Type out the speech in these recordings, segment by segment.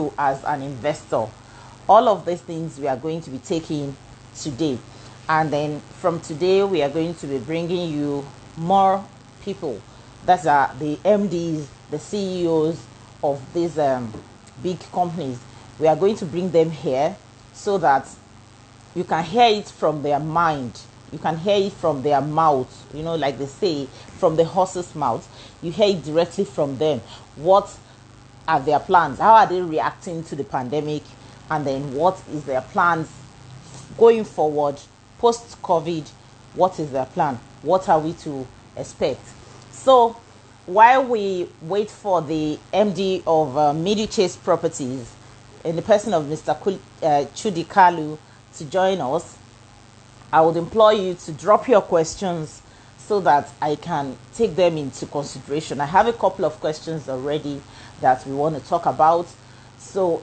you as an investor. All of these things we are going to be taking today. And then from today, we are going to be bringing you more people that are the MDs, the CEOs of these big companies. We are going to bring them here so that you can hear it from their mind. You can hear it from their mouth. You know, like they say, from the horse's mouth. You hear it directly from them. What are their plans? How are they reacting to the pandemic? And then what is their plans going forward, post-COVID? What is their plan? What are we to expect? So while we wait for the MD of Middlechase Properties, in the person of Mr. Chudi Kalu, to join us, I would implore you to drop your questions so that I can take them into consideration. I have a couple of questions already that we want to talk about. So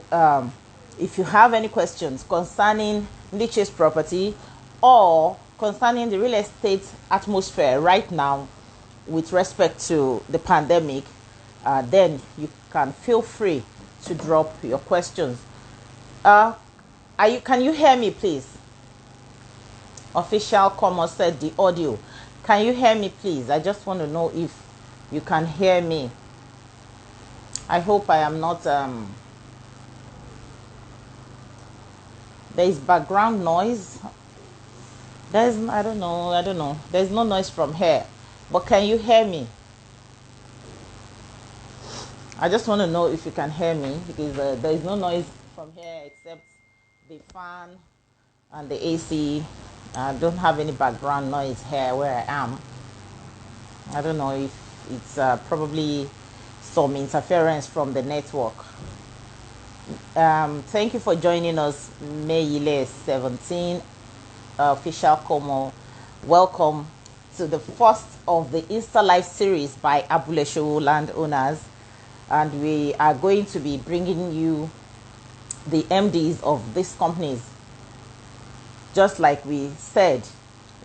if you have any questions concerning Middlechase property or concerning the real estate atmosphere right now with respect to the pandemic, then you can feel free to drop your questions. Can you hear me, please? Official Commerce said the audio. Can you hear me, please? I just want to know if you can hear me. I hope I am not there is background noise. I don't know. There's no noise from here. But can you hear me? I just want to know if you can hear me, because there is no noise from here except the fan and the AC. I don't have any background noise here where I am. I don't know if it's probably some interference from the network. Thank you for joining us, May 17, Official Como. Welcome to the first of the Insta Live series by Abulesowo Landowners. And we are going to be bringing you the MDs of these companies. Just like we said,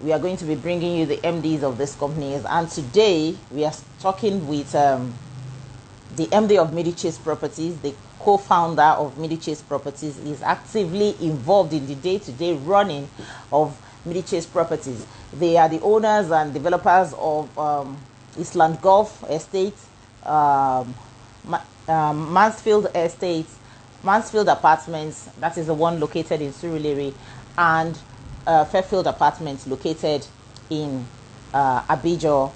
we are going to be bringing you the MDs of these companies. And today we are talking with the MD of Middlechase Properties, the co-founder of Middlechase Properties, is actively involved in the day-to-day running of Middlechase Properties. They are the owners and developers of Eastland Golf Estate, Mansfield Estate, Mansfield Apartments, that is the one located in Surulere, and Fairfield Apartments located in Abijo,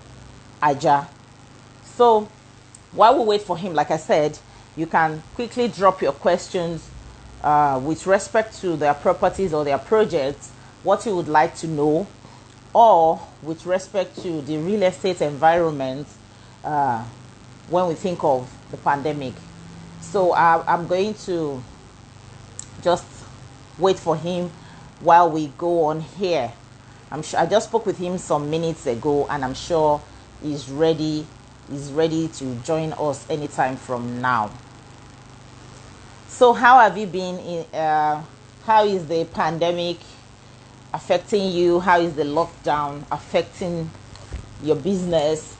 Aja. So while we wait for him, like I said, you can quickly drop your questions with respect to their properties or their projects, what you would like to know, or with respect to the real estate environment when we think of the pandemic. So I'm going to just wait for him while we go on here. I just spoke with him some minutes ago, and I'm sure he's ready to join us anytime from now. So how have you been? How is the pandemic affecting you? How is the lockdown affecting your business?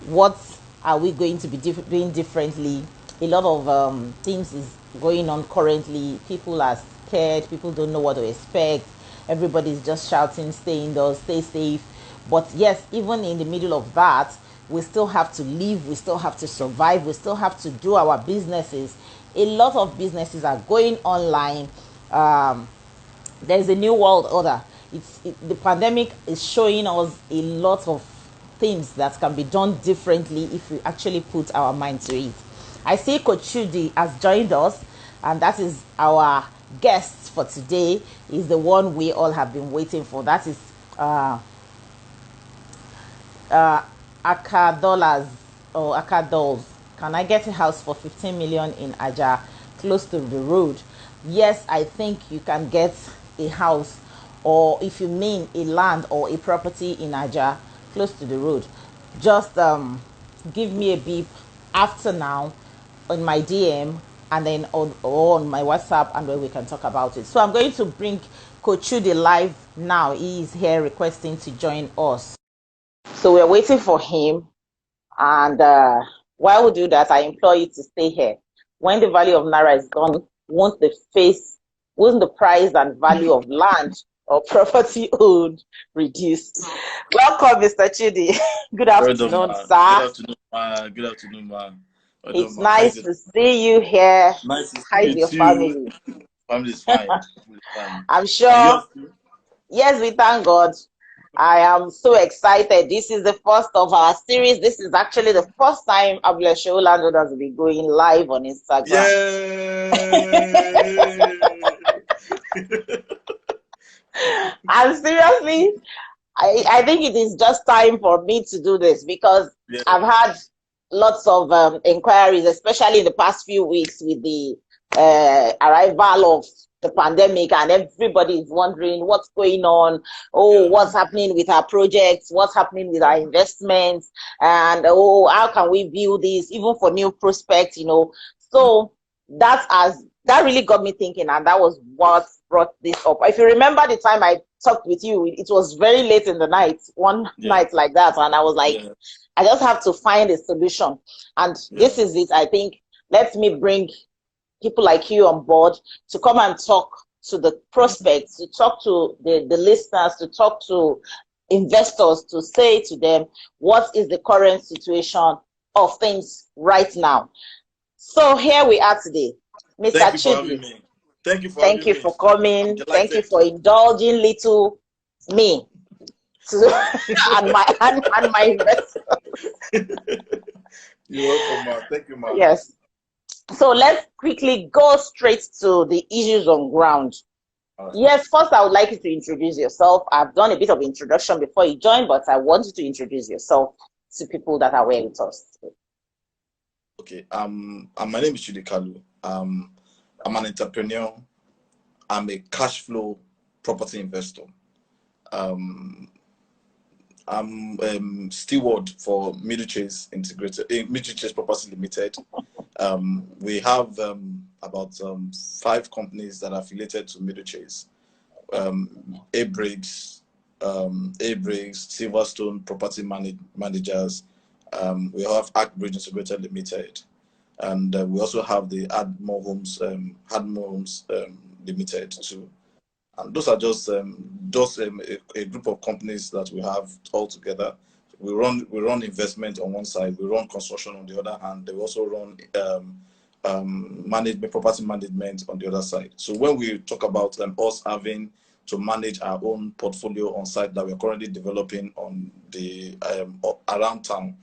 What are we going to be doing differently? A lot of things is going on currently. People are scared. People don't know what to expect. Everybody's just shouting, stay indoors, stay safe. But yes, even in the middle of that, we still have to live. We still have to survive. We still have to do our businesses. A lot of businesses are going online. There's a new world order. The pandemic is showing us a lot of things that can be done differently if we actually put our mind to it. I see Coach Chudi has joined us, and that is our guest for today. Is the one we all have been waiting for. That is Akadolas or Akadolls. Can I get a house for 15 million in Aja, close to the road? Yes, I think you can get a house, or if you mean a land or a property in Aja, close to the road, just give me a beep after now on my DM, and then on my WhatsApp, and then we can talk about it. So I'm going to bring Coach Chudi live now. He is here requesting to join us. So we're waiting for him, and while we do that, I implore you to stay here. when the value of naira is gone, won't the price and value of land or property owned reduce? Welcome, Mr. Chidi. Good Well done, afternoon, man. Good sir. afternoon, man. Good afternoon, man. Well done, It's man. How is nice it? to see you here. Nice to How see is you your too. family? Family is fine. Family is fine. I'm And sure. yours too? Yes, we thank God. I am so excited. This is the first of our series. This is actually the first time Abulesowo Landowners will be going live on Instagram. Yay! And seriously, I think it is just time for me to do this because Yeah. I've had lots of inquiries, especially in the past few weeks with the arrival of the pandemic, and everybody is wondering what's going on. Oh, Yeah. what's happening with our projects? What's happening with our investments? And oh, how can we view this even for new prospects? So that really got me thinking, and that was what brought this up. If you remember the time I talked with you, it was very late in the night, one Yeah. night like that, and I was like, Yeah. I just have to find a solution. And Yeah. this is it. I think let me bring people like you on board to come and talk to the prospects, to talk to the listeners, to talk to investors, to say to them what is the current situation of things right now. So here we are today. Mr. Thank you for having Chidi, me. Thank you for thank having you me. for I'm coming. Thank you delighted for to. indulging little me Wow. and my investors. You're welcome, man. Thank you, man. Yes. So let's quickly go straight to the issues on ground. All right. Yes, first I would like you to introduce yourself. I've done a bit of introduction before you joined, but I want you to introduce yourself to people that are here with us. Okay. My name is Chidi Kalu. I'm an entrepreneur. I'm a cash flow property investor. Um, I'm steward for Middlechase Property Limited. We have about 5 companies that are affiliated to Middlechase. A-Briggs, Silverstone Property Managers. We have Act Integrated Limited, and we also have the Admore Homes Limited too. And those are just a group of companies that we have all together. We run investment on one side, we run construction on the other hand. They also run property management on the other side. So when we talk about us having to manage our own portfolio on site that we're currently developing on the around town,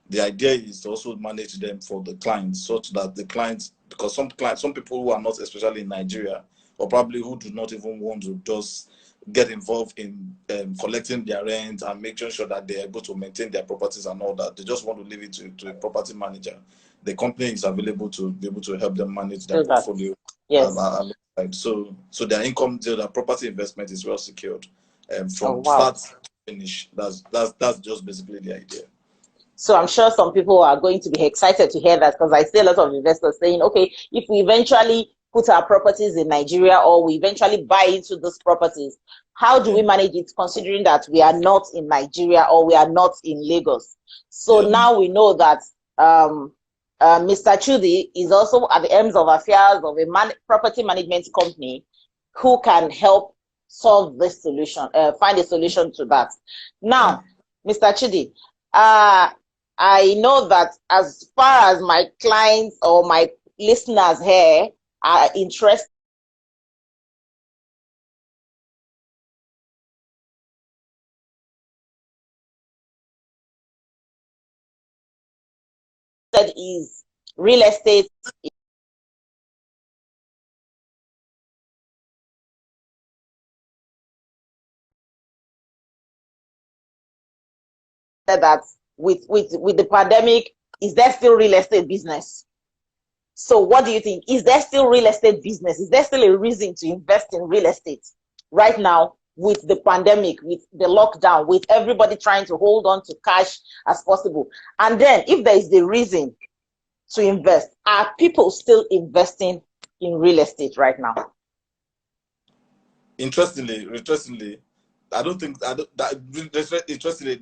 the idea is to also manage them for the clients, such that the clients, because some people who are not, especially in Nigeria, or probably who do not even want to just get involved in collecting their rent and making sure that they're able to maintain their properties and all that. They just want to leave it to a property manager. The company is available to be able to help them manage their Do that. portfolio. Yes. So their income, their property investment is well secured. Oh, From wow. start to finish, that's just basically the idea. So I'm sure some people are going to be excited to hear that, because I see a lot of investors saying, okay, if we eventually put our properties in Nigeria or we eventually buy into those properties, how do we manage it, considering that we are not in Nigeria or we are not in Lagos? So now we know that Mr. Chudi is also at the ends of affairs of a property management company who can help solve this solution, find a solution to that. Now, Mr. Chudi, I know that as far as my clients or my listeners here are interested is real estate, that with the pandemic, is there still real estate business? So what do you think? Is there still real estate business? Is there still a reason to invest in real estate right now with the pandemic, with the lockdown, with everybody trying to hold on to cash as possible? And then if there is the reason to invest, are people still investing in real estate right now? Interestingly, I don't think interestingly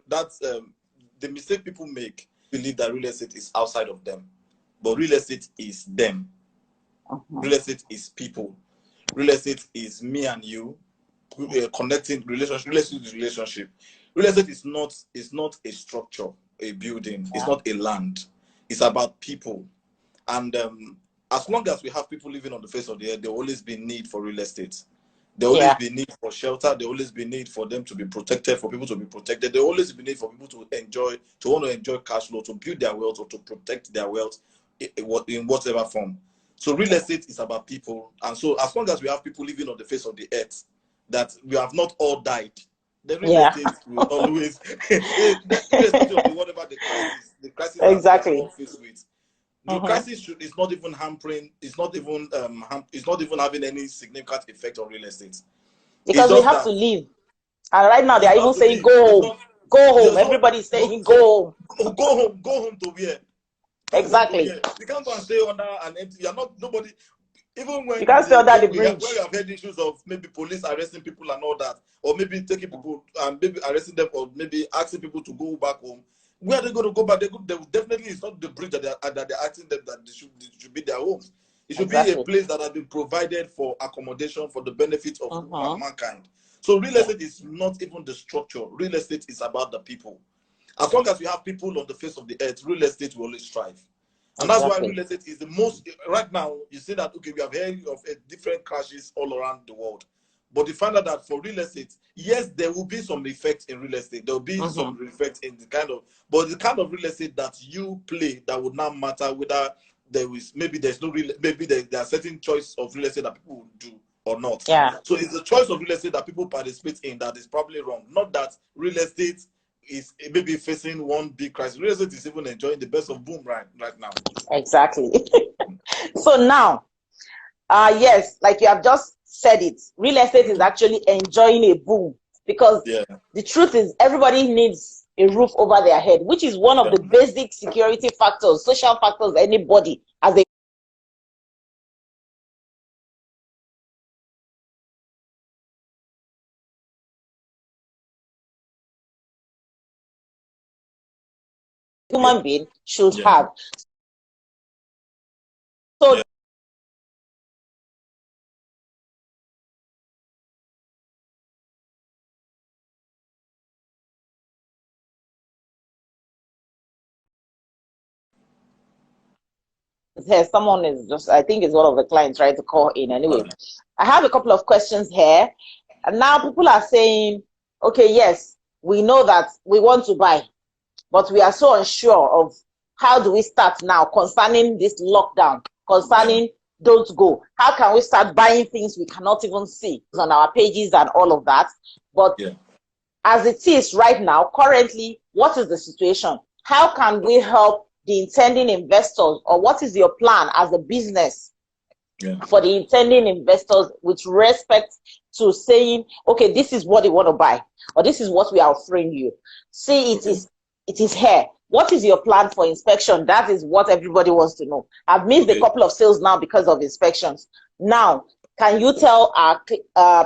that's the mistake people make, believe that real estate is outside of them. but real estate is them. Real estate is people. Real estate is me and you, connecting relationship. Real estate is relationship. Real estate is not a structure, a building. It's not a land. It's about people. And as long as we have people living on the face of the earth, there will always be need for real estate. There will always be need for shelter. There will always be need for them to be protected, for people to be protected. There will always be need for people to want to enjoy cash flow, to build their wealth or to protect their wealth in whatever form. So real estate is about people. And so as long as we have people living on the face of the earth, that we have not all died, the real estate will always, irrespective of whatever the crisis that we are all faced with. The crisis is not even hampering. It's not even having any significant effect on real estate. Because we have to leave. And right now they are even saying go home. Go home. Everybody's saying go home. Go home to where? Exactly. You can't go and stay under an empty. You're not nobody. Even when you can't stay under the bridge. When we have had issues of maybe police arresting people and all that, or maybe taking people and maybe arresting them, or maybe asking people to go back home. Where are they going to go back? They definitely, it's not the bridge that they're asking them that they should be their homes. It should be a place that has been provided for accommodation for the benefit of mankind. So real estate is not even the structure. Real estate is about the people. As long as we have people on the face of the earth, real estate will always thrive. And that's why real estate is the most, right now, you see that, okay, we have heard of different crashes all around the world. But you find out that for real estate, yes, there will be some effect in real estate. There will be some effect in the kind of real estate that you play that would not matter whether there are certain choice of real estate that people will do or not. Yeah. So it's the choice of real estate that people participate in that is probably wrong. Not that real estate is maybe facing one big crisis. Real estate is even enjoying the best of boom right now. Exactly. So now, yes, like you have just said it, real estate is actually enjoying a boom because the truth is everybody needs a roof over their head, which is one of the basic security factors, social factors anybody as a human being should have. So here someone is just, I think it's one of the clients trying to call in anyway. I have a couple of questions here, and now people are saying, okay, yes, we know that we want to buy, but we are so unsure of how do we start now concerning this lockdown, concerning don't go. How can we start buying things we cannot even see on our pages and all of that? But as it is right now, currently, what is the situation? How can we help the intending investors, or what is your plan as a business for the intending investors with respect to saying, okay, this is what they want to buy, or this is what we are offering you. See, it is here. What is your plan for inspection? That is what everybody wants to know. I've missed a couple of sales now because of inspections. Now, can you tell our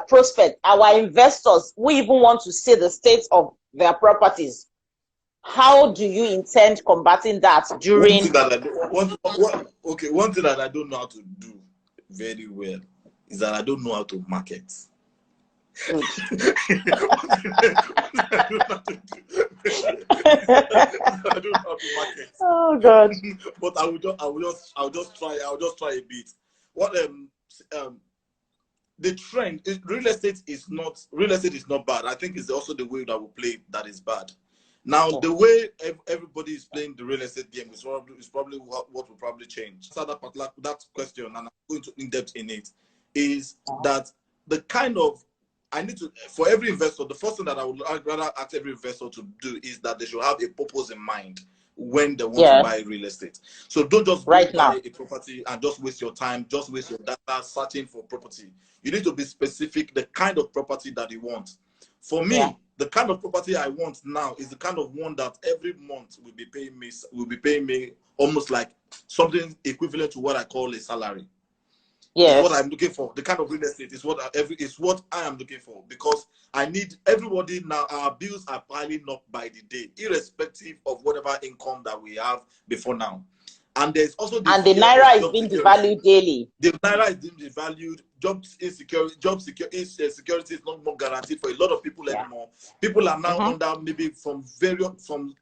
prospect, our investors who even want to see the state of their properties, how do you intend combating that during? One thing that I don't know how to do very well is that I don't know how to market. I don't know how to market. Oh God! But I'll just try a bit. What the trend is, real estate is not bad. I think it's also the way that we play that is bad. Now, the way everybody is playing the real estate game is probably what will probably change. So that question, and I'm going to in-depth in it, is that the kind of, for every investor, the first thing that I'd rather ask every investor to do is that they should have a purpose in mind when they want to buy real estate. So don't just buy a property and just waste your time, just waste your data searching for property. You need to be specific, the kind of property that you want. For me, the kind of property I want now is the kind of one that every month will be paying me almost like something equivalent to what I call a salary. It's what I'm looking for. The kind of real estate is what I am looking for, because I need everybody now. Our bills are piling up by the day, irrespective of whatever income that we have before now. And there's also the and the fear naira of is job being security. devalued daily. The naira is being devalued. Security is not more guaranteed for a lot of people anymore. People are now under maybe from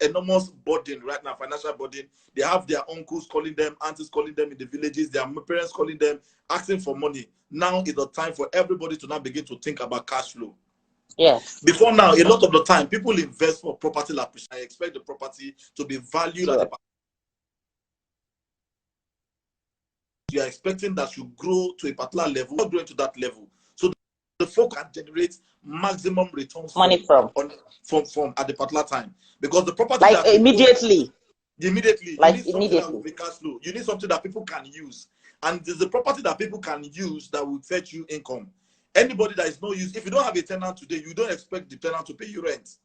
enormous burden right now, financial burden. They have their uncles calling them, aunties calling them in the villages, their parents calling them, asking for money. Now is the time for everybody to now begin to think about cash flow. Yes. Before now, a lot of the time, people invest for property appreciation. I expect the property to be valued at the you are expecting that you grow to a particular level, not growing to that level. So the focus can generate maximum returns from at the particular time. Because the property like that immediately. Immediately. Like you need something that will be cash flow. You need something that people can use. And there's the property that people can use that will fetch you income. Anybody that is no use, if you don't have a tenant today, you don't expect the tenant to pay you rent.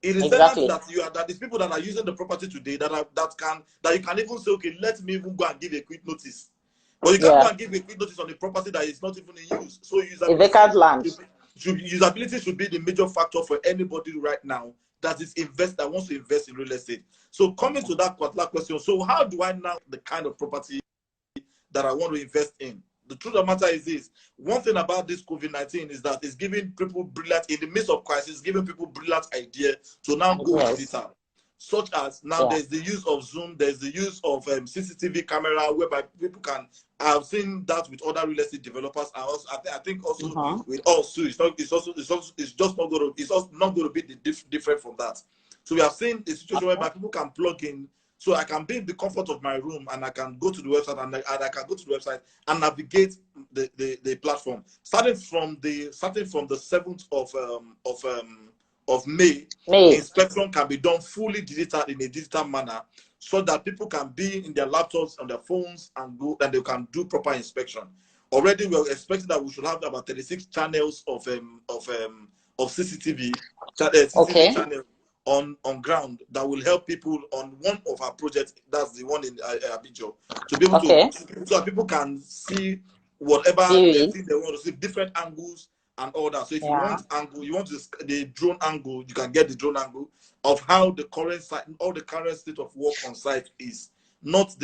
It is tenants that is people that are using the property today that you can even say, okay, let me even go and give a quick notice. But you can't go and give a quick notice on a property that is not even in use. So usability should be the major factor for anybody right now that wants to invest in real estate. So coming to that particular question, so how do I know the kind of property that I want to invest in? The truth of the matter is this. One thing about this COVID-19 is that it's giving people brilliant, in the midst of crisis, giving people brilliant idea to now go digital. Such as now there's the use of Zoom, there's the use of CCTV camera, whereby people can. I've seen that with other real estate developers. I think also with us too. It's just not going to. It's also not going to be different from that. So we have seen a situation whereby people can plug in. So I can be in the comfort of my room and I can go to the website and I can go to the website and navigate the platform. Starting from the 7th of May, inspection can be done fully digital in a digital manner, so that people can be in their laptops, on their phones, and they can do proper inspection. Already, we are expecting that we should have about 36 channels of CCTV channels on ground that will help people on one of our projects. That's the one in Abidjan, to be able to so that people can see whatever they think they want to see, different angles and all that. So if you want angle, you want the drone angle, you can get the drone angle of how the current site, all the current state of work on site is. Not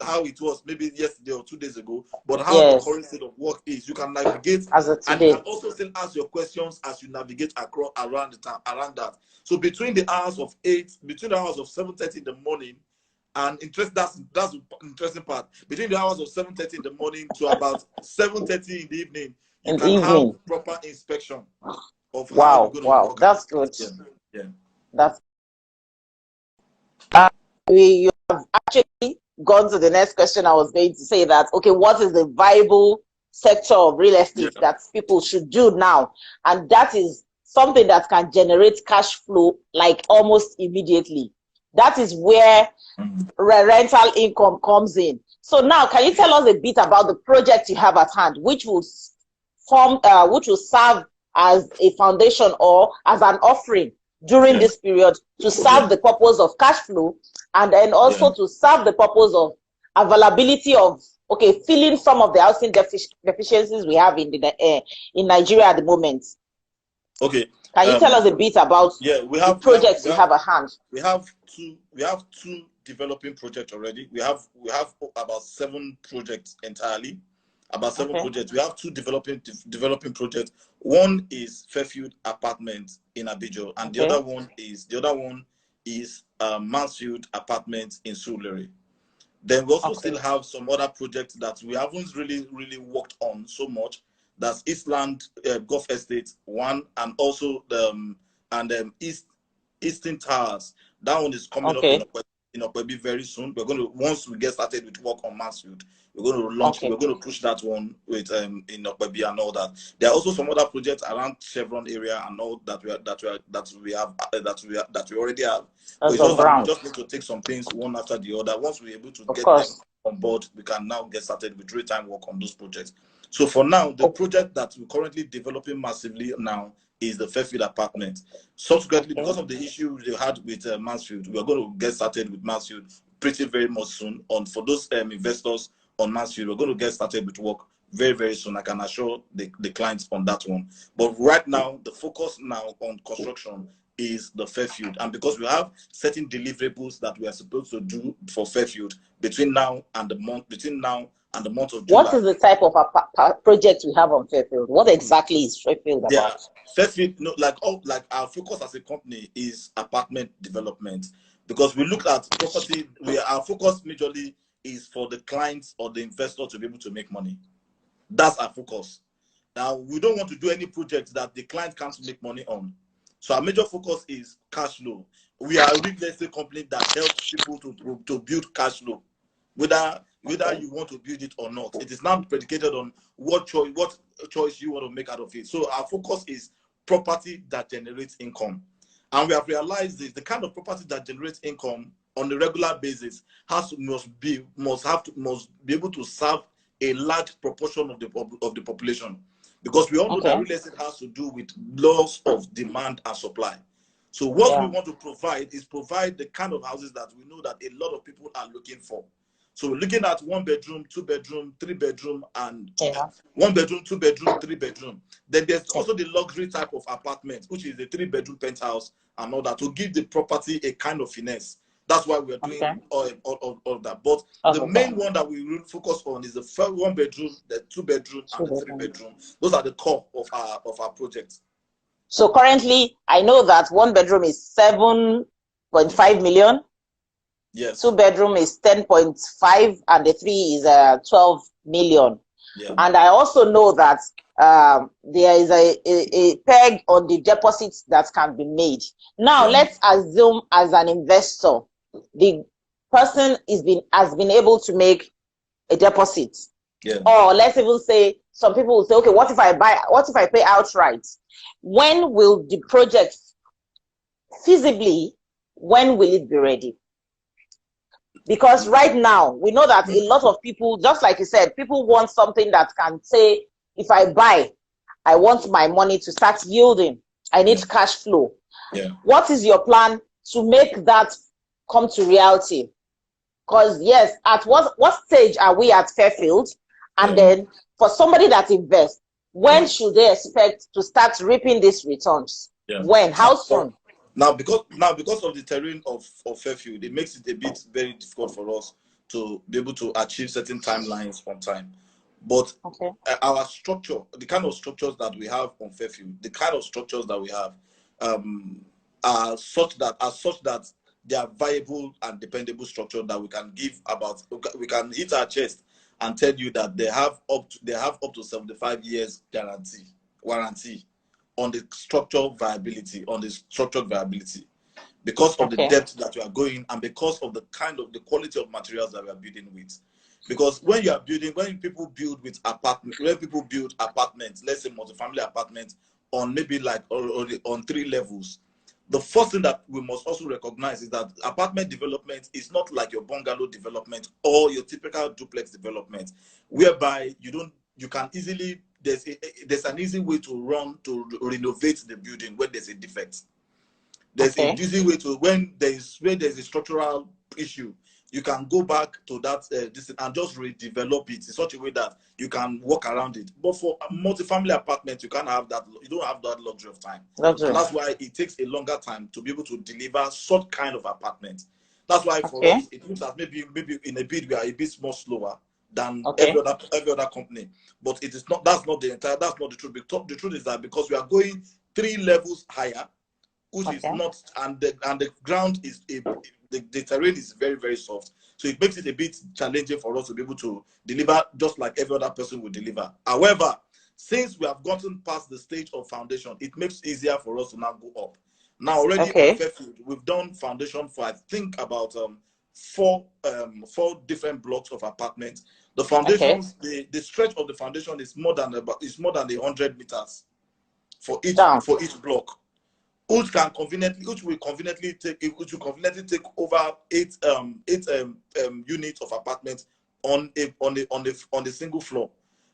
how it was maybe yesterday or 2 days ago, but how the current state of work is. You can navigate and you can also still ask your questions as you navigate around that. So between the hours of 7:30 in the morning, and that's the interesting part. Between the hours of 7:30 in the morning to about 7:30 in the evening, you can have proper inspection of how you're going to work. That's good. Yeah. That's you have actually gone to the next question. I was going to say that, okay, what is the viable sector of real estate that people should do now? And that is something that can generate cash flow like almost immediately. That is where rental income comes in. So now, can you tell us a bit about the project you have at hand, which will serve as a foundation or as an offering during this period to serve the purpose of cash flow, and then also to serve the purpose of availability of filling some of the housing deficiencies we have in Nigeria at the moment? Okay. Can you tell us a bit about the projects you have at hand? We have two developing projects already. We have about 7 projects entirely. About 7 projects. We have 2 developing projects. One is Fairfield Apartment in Abidjan, and the other one is Mansfield Apartment in Surulere. Then we also still have some other projects that we haven't really worked on so much. That's Eastland Golf Estate 1, and also Eastern Towers. That one is coming up in Okwebi very soon. We're going to, once we get started with work on Mansfield, we're going to launch. We're going to push that one with in Okwebi and all that. There are also some other projects around Chevron area and all that we already have. We just need to take some things one after the other. Once we're able to get them on board, we can now get started with real-time work on those projects. So for now, the project that we're currently developing massively now is the Fairfield Apartment. Subsequently, because of the issue they had with Mansfield, we're going to get started with Mansfield pretty very much soon. For those investors on Mansfield, we're going to get started with work very, very soon. I can assure the clients on that one. But right now, the focus now on construction is the Fairfield, and because we have certain deliverables that we are supposed to do for Fairfield between now and the month of July. What is the type of project we have on Fairfield? What exactly is Fairfield about? Yeah, Fairfield, like our focus as a company is apartment development, because we look at property. Our focus majorly is for the clients or the investor to be able to make money. That's our focus. Now, we don't want to do any project that the client can't make money on. So our major focus is cash flow. We are a real estate company that helps people to build cash flow, whether you want to build it or not. It is not predicated on what choice you want to make out of it. So our focus is property that generates income, and we have realized this: the kind of property that generates income on a regular basis must be able to serve a large proportion of the population. Because we all know that real estate has to do with laws of demand and supply. So what we want to provide the kind of houses that we know that a lot of people are looking for. So we're looking at 1 bedroom, 2 bedroom, 3 bedroom, and 1 bedroom, 2 bedroom, 3 bedroom. Then there's also the luxury type of apartment, which is a 3 bedroom penthouse and all that, to give the property a kind of finesse. That's why we're doing all that. But the main one that we really focus on is the first 1 bedroom, the 2 bedroom, and the 3 bedroom. Those are the core of our project. So currently, I know that 1 bedroom is 7.5 million. Yes. 2 bedroom is 10.5, and the 3 is 12 million. Yeah. And I also know that there is a peg on the deposits that can be made. Now, let's assume as an investor, the person has been able to make a deposit. Yeah. Or let's even say, some people will say, okay, what if I pay outright? When will the project feasibly, when will it be ready? Because right now, we know that a lot of people, just like you said, people want something that can say, if I buy, I want my money to start yielding. I need cash flow. Yeah. What is your plan to make that come to reality? Because yes, at what stage are we at Fairfield? And then for somebody that invests, when should they expect to start reaping these returns? Yeah. When? How soon? Now, because of the terrain of Fairfield, it makes it a bit very difficult for us to be able to achieve certain timelines on time. But our structure, the kind of structures that we have on Fairfield, the kind of structures that we have are such that they are viable and dependable structure that we can hit our chest and tell you that they have up to 75 years warranty on the structural viability, because of the depth that you are going, and because of the quality of materials that we are building with. Because when people build apartments, let's say multifamily apartments on maybe like on 3 levels, the first thing that we must also recognize is that apartment development is not like your bungalow development or your typical duplex development, whereby there's an easy way to renovate the building when there's a defect. There's an easy way to, when there's a structural issue, you can go back to that and just redevelop it in such a way that you can walk around it. But for a multifamily apartment, you can't have that. You don't have that luxury of time. And that's why it takes a longer time to be able to deliver such kind of apartment. That's why for us, it looks as maybe in a bit we are a bit more slower than every other company. But it is not. That's not the truth. The truth is that because we are going 3 levels higher, which is not, and the ground is the terrain is very, very soft, so it makes it a bit challenging for us to be able to deliver just like every other person would deliver. However, since we have gotten past the stage of foundation, it makes it easier for us to now go up. Now already on Fairfield, we've done foundation for I think about 4 different blocks of apartments. The foundations, the stretch of the foundation is more than 100 meters for each block. Which will conveniently take over 8 units of apartments on a single floor,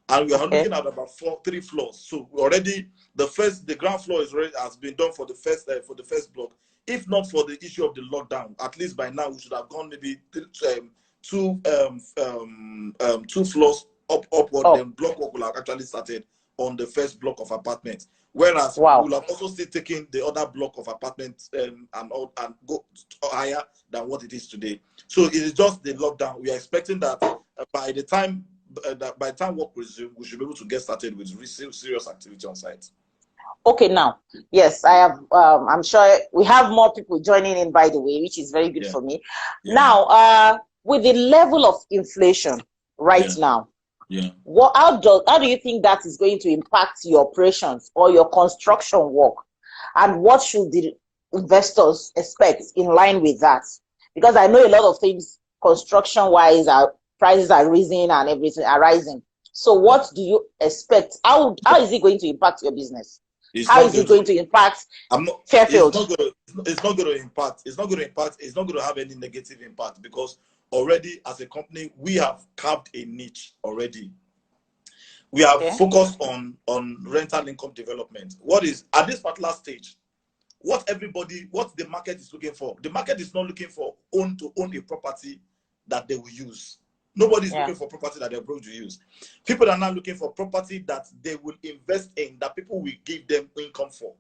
and we are looking at about 3 floors. So already the ground floor has been done for the first block. If not for the issue of the lockdown, at least by now we should have gone maybe 2 floors upward. Then block work will have actually started on the first block of apartments, whereas Wow. we'll have also still taken the other block of apartments and go higher than what it is today. So it is just the lockdown. We are expecting that by the time work resumes, we should be able to get started with serious activity on site. Okay, now, yes, I have. I'm sure we have more people joining in, by the way, which is very good for me. Yeah. Now, with the level of inflation now, how do you think that is going to impact your operations or your construction work, and what should the investors expect in line with that? Because I know a lot of things construction-wise, prices are rising and everything are rising. So, what do you expect? How is it going to impact your business? How is it going to impact Fairfield? It's not going to impact. It's not going to have any negative impact, because already as a company we have carved a niche already. We are focused on rental income development. What is at this particular stage? What the market is looking for? The market is not looking for to own a property that they will use. Nobody's looking for property that they're going to use. People are now looking for property that they will invest in, that people will give them income for.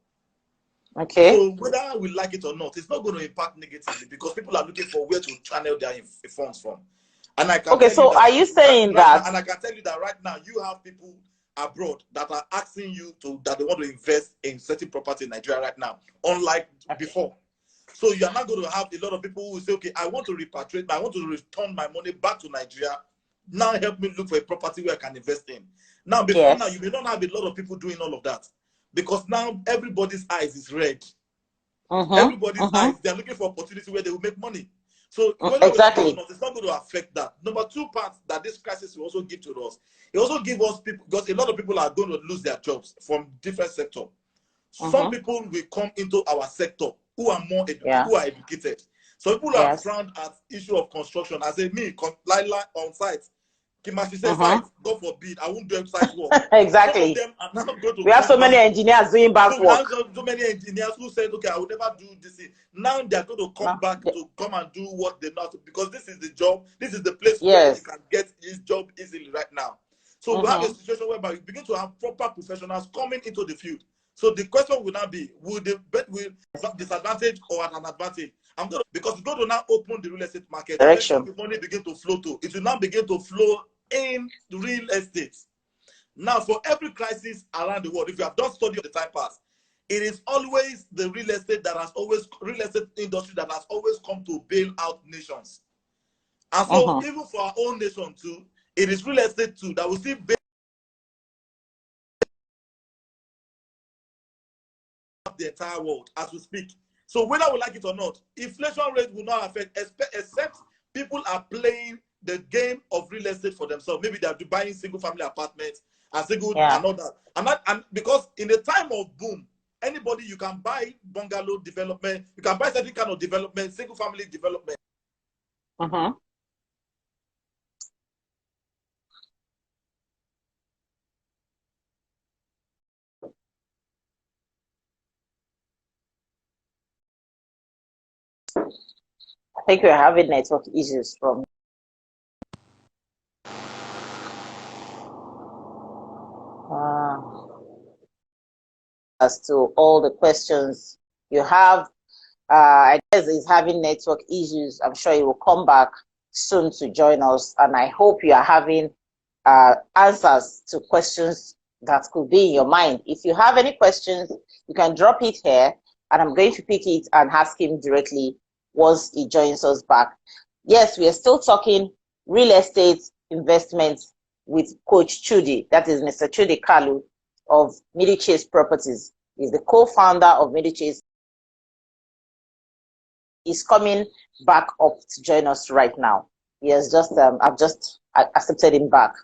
Okay. So whether we like it or not, it's not going to impact negatively, because people are looking for where to channel their funds from. And I can are you saying that? And I can tell you that right now you have people abroad that are asking you that they want to invest in certain property in Nigeria right now, unlike before. So you're not going to have a lot of people who say, okay, I want to repatriate, I want to return my money back to Nigeria. Now help me look for a property where I can invest in. Now, before now, you may not have a lot of people doing all of that, because now everybody's eyes is red. Everybody's eyes, they're looking for opportunity where they will make money. So exactly, it's not going to affect that. Number two part that this crisis will also give to us, it also gives us people, because a lot of people are going to lose their jobs from different sectors. Some people will come into our sector who are more educated. So people are frowned at issue of construction. I say, me, on site, site, God forbid, I won't do site work. Exactly. Some of them are now going to we have so many engineers doing back work. So many engineers who said, okay, I will never do this. Now they're going to come back to come and do what they know, because this is the job, this is the place where you can get this job easily right now. So we have a situation whereby we begin to have proper professionals coming into the field. So the question will now be, will disadvantage or at an advantage? Because it's going to now open the real estate market. Direction. The money begin to flow to. It will now begin to flow in the real estate. Now, for every crisis around the world, if you have done study of the time past, it is always the real estate industry that has always come to bail out nations. And so even for our own nation too, it is real estate too that will still bail the entire world as we speak. So whether we like it or not, inflation rate will not affect, except people are playing the game of real estate for themselves. Maybe they are buying single family apartments and all that. And because in the time of boom, anybody, you can buy bungalow development, you can buy certain kind of development, single family development. I think we're having network issues from as to all the questions you have. I guess he's having network issues. I'm sure he will come back soon to join us, and I hope you are having answers to questions that could be in your mind. If you have any questions, you can drop it here, and I'm going to pick it and ask him directly once he joins us back. Yes, we are still talking real estate investments with Coach Chudi. That is Mr. Chudi Kalu of Middlechase Properties. He's the co-founder of Middlechase. He's coming back up to join us right now. He has just, I've just accepted him back.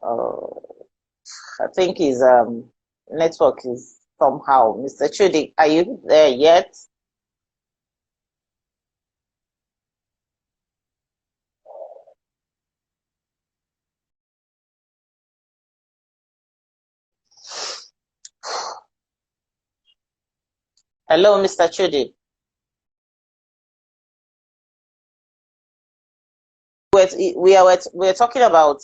I think his network is somehow. Mr. Chudi, are you there yet? Hello, Mr. Chudi. Wait we're talking about,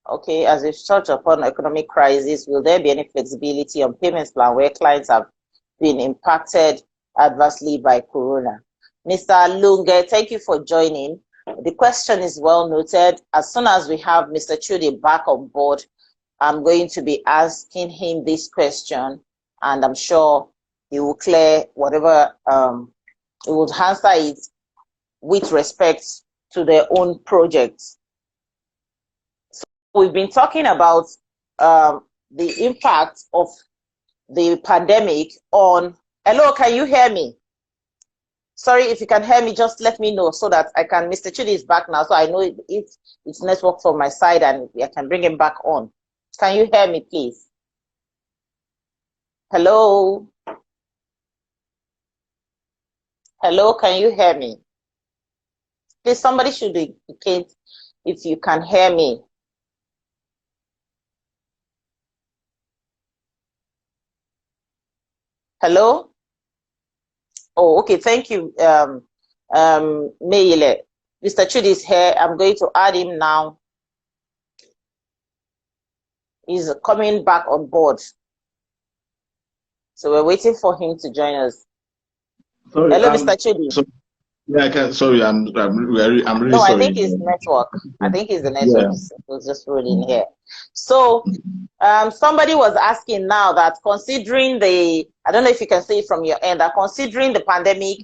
okay, as a touch upon economic crisis, will there be any flexibility on payments plan where clients have been impacted adversely by Corona? Mr. Lunge, thank you for joining. The question is well noted. As soon as we have Mr. Chude back on board, I'm going to be asking him this question, and I'm sure he will clear whatever, he will answer it with respect to their own projects. So we've been talking about the impact of the pandemic on, hello, can you hear me? Sorry, if you can hear me, just let me know so that I can, Mr. Chidi is back now, so I know it's network from my side and I can bring him back on. Can you hear me, please? Hello? Hello, can you hear me? Please, somebody should indicate if you can hear me. Hello? Oh, okay, thank you, Mayele. Mr. Chudi is here. I'm going to add him now. He's coming back on board. So we're waiting for him to join us. Sorry, hello, Mr. Chudi. Yeah, I can. Sorry, I'm really no, sorry. I think it's network. I think it's the network. Yeah. It was just rolling here. So somebody was asking now that considering the, I don't know if you can see it from your end, that considering the pandemic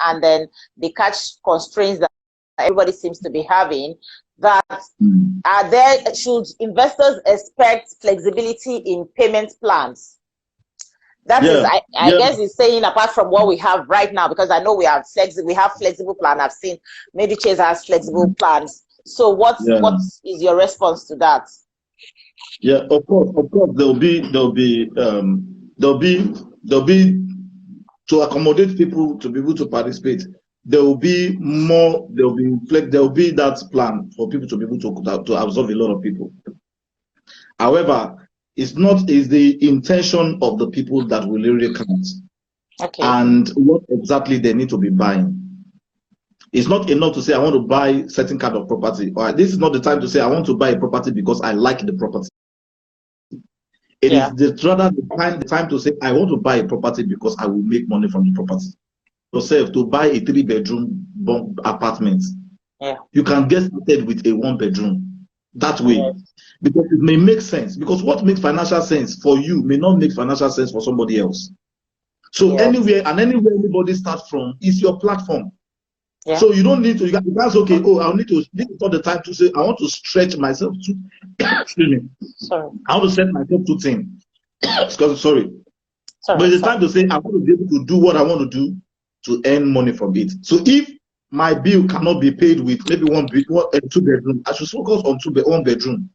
and then the cash constraints that everybody seems to be having, that should investors expect flexibility in payment plans? That is, I guess it's saying apart from what we have right now, because I know we have flexible plan. I've seen Middlechase has flexible plans. So what is your response to that? Yeah, of course, there'll be to accommodate people to be able to participate. There'll be that plan for people to be able to absorb a lot of people. However, it's the intention of the people that will really count. Okay. And what exactly they need to be buying. It's not enough to say I want to buy certain kind of property. Or this is not the time to say I want to buy a property because I like the property. It is rather the time to say I want to buy a property because I will make money from the property. Yourself to buy a 3-bedroom apartment. Yeah. You can get started with a 1-bedroom. That way, because it may make sense. Because what makes financial sense for you may not make financial sense for somebody else. So anywhere anybody starts from is your platform. Yeah. So you don't need to. That's okay. Oh, I'll need to. This is not the time to say I want to stretch myself too. Excuse me. Sorry. I want to set myself too thin. Sorry. But it's time to say I want to be able to do what I want to do to earn money from it. So if my bill cannot be paid with maybe 2-bedroom, I should focus on 1-bedroom.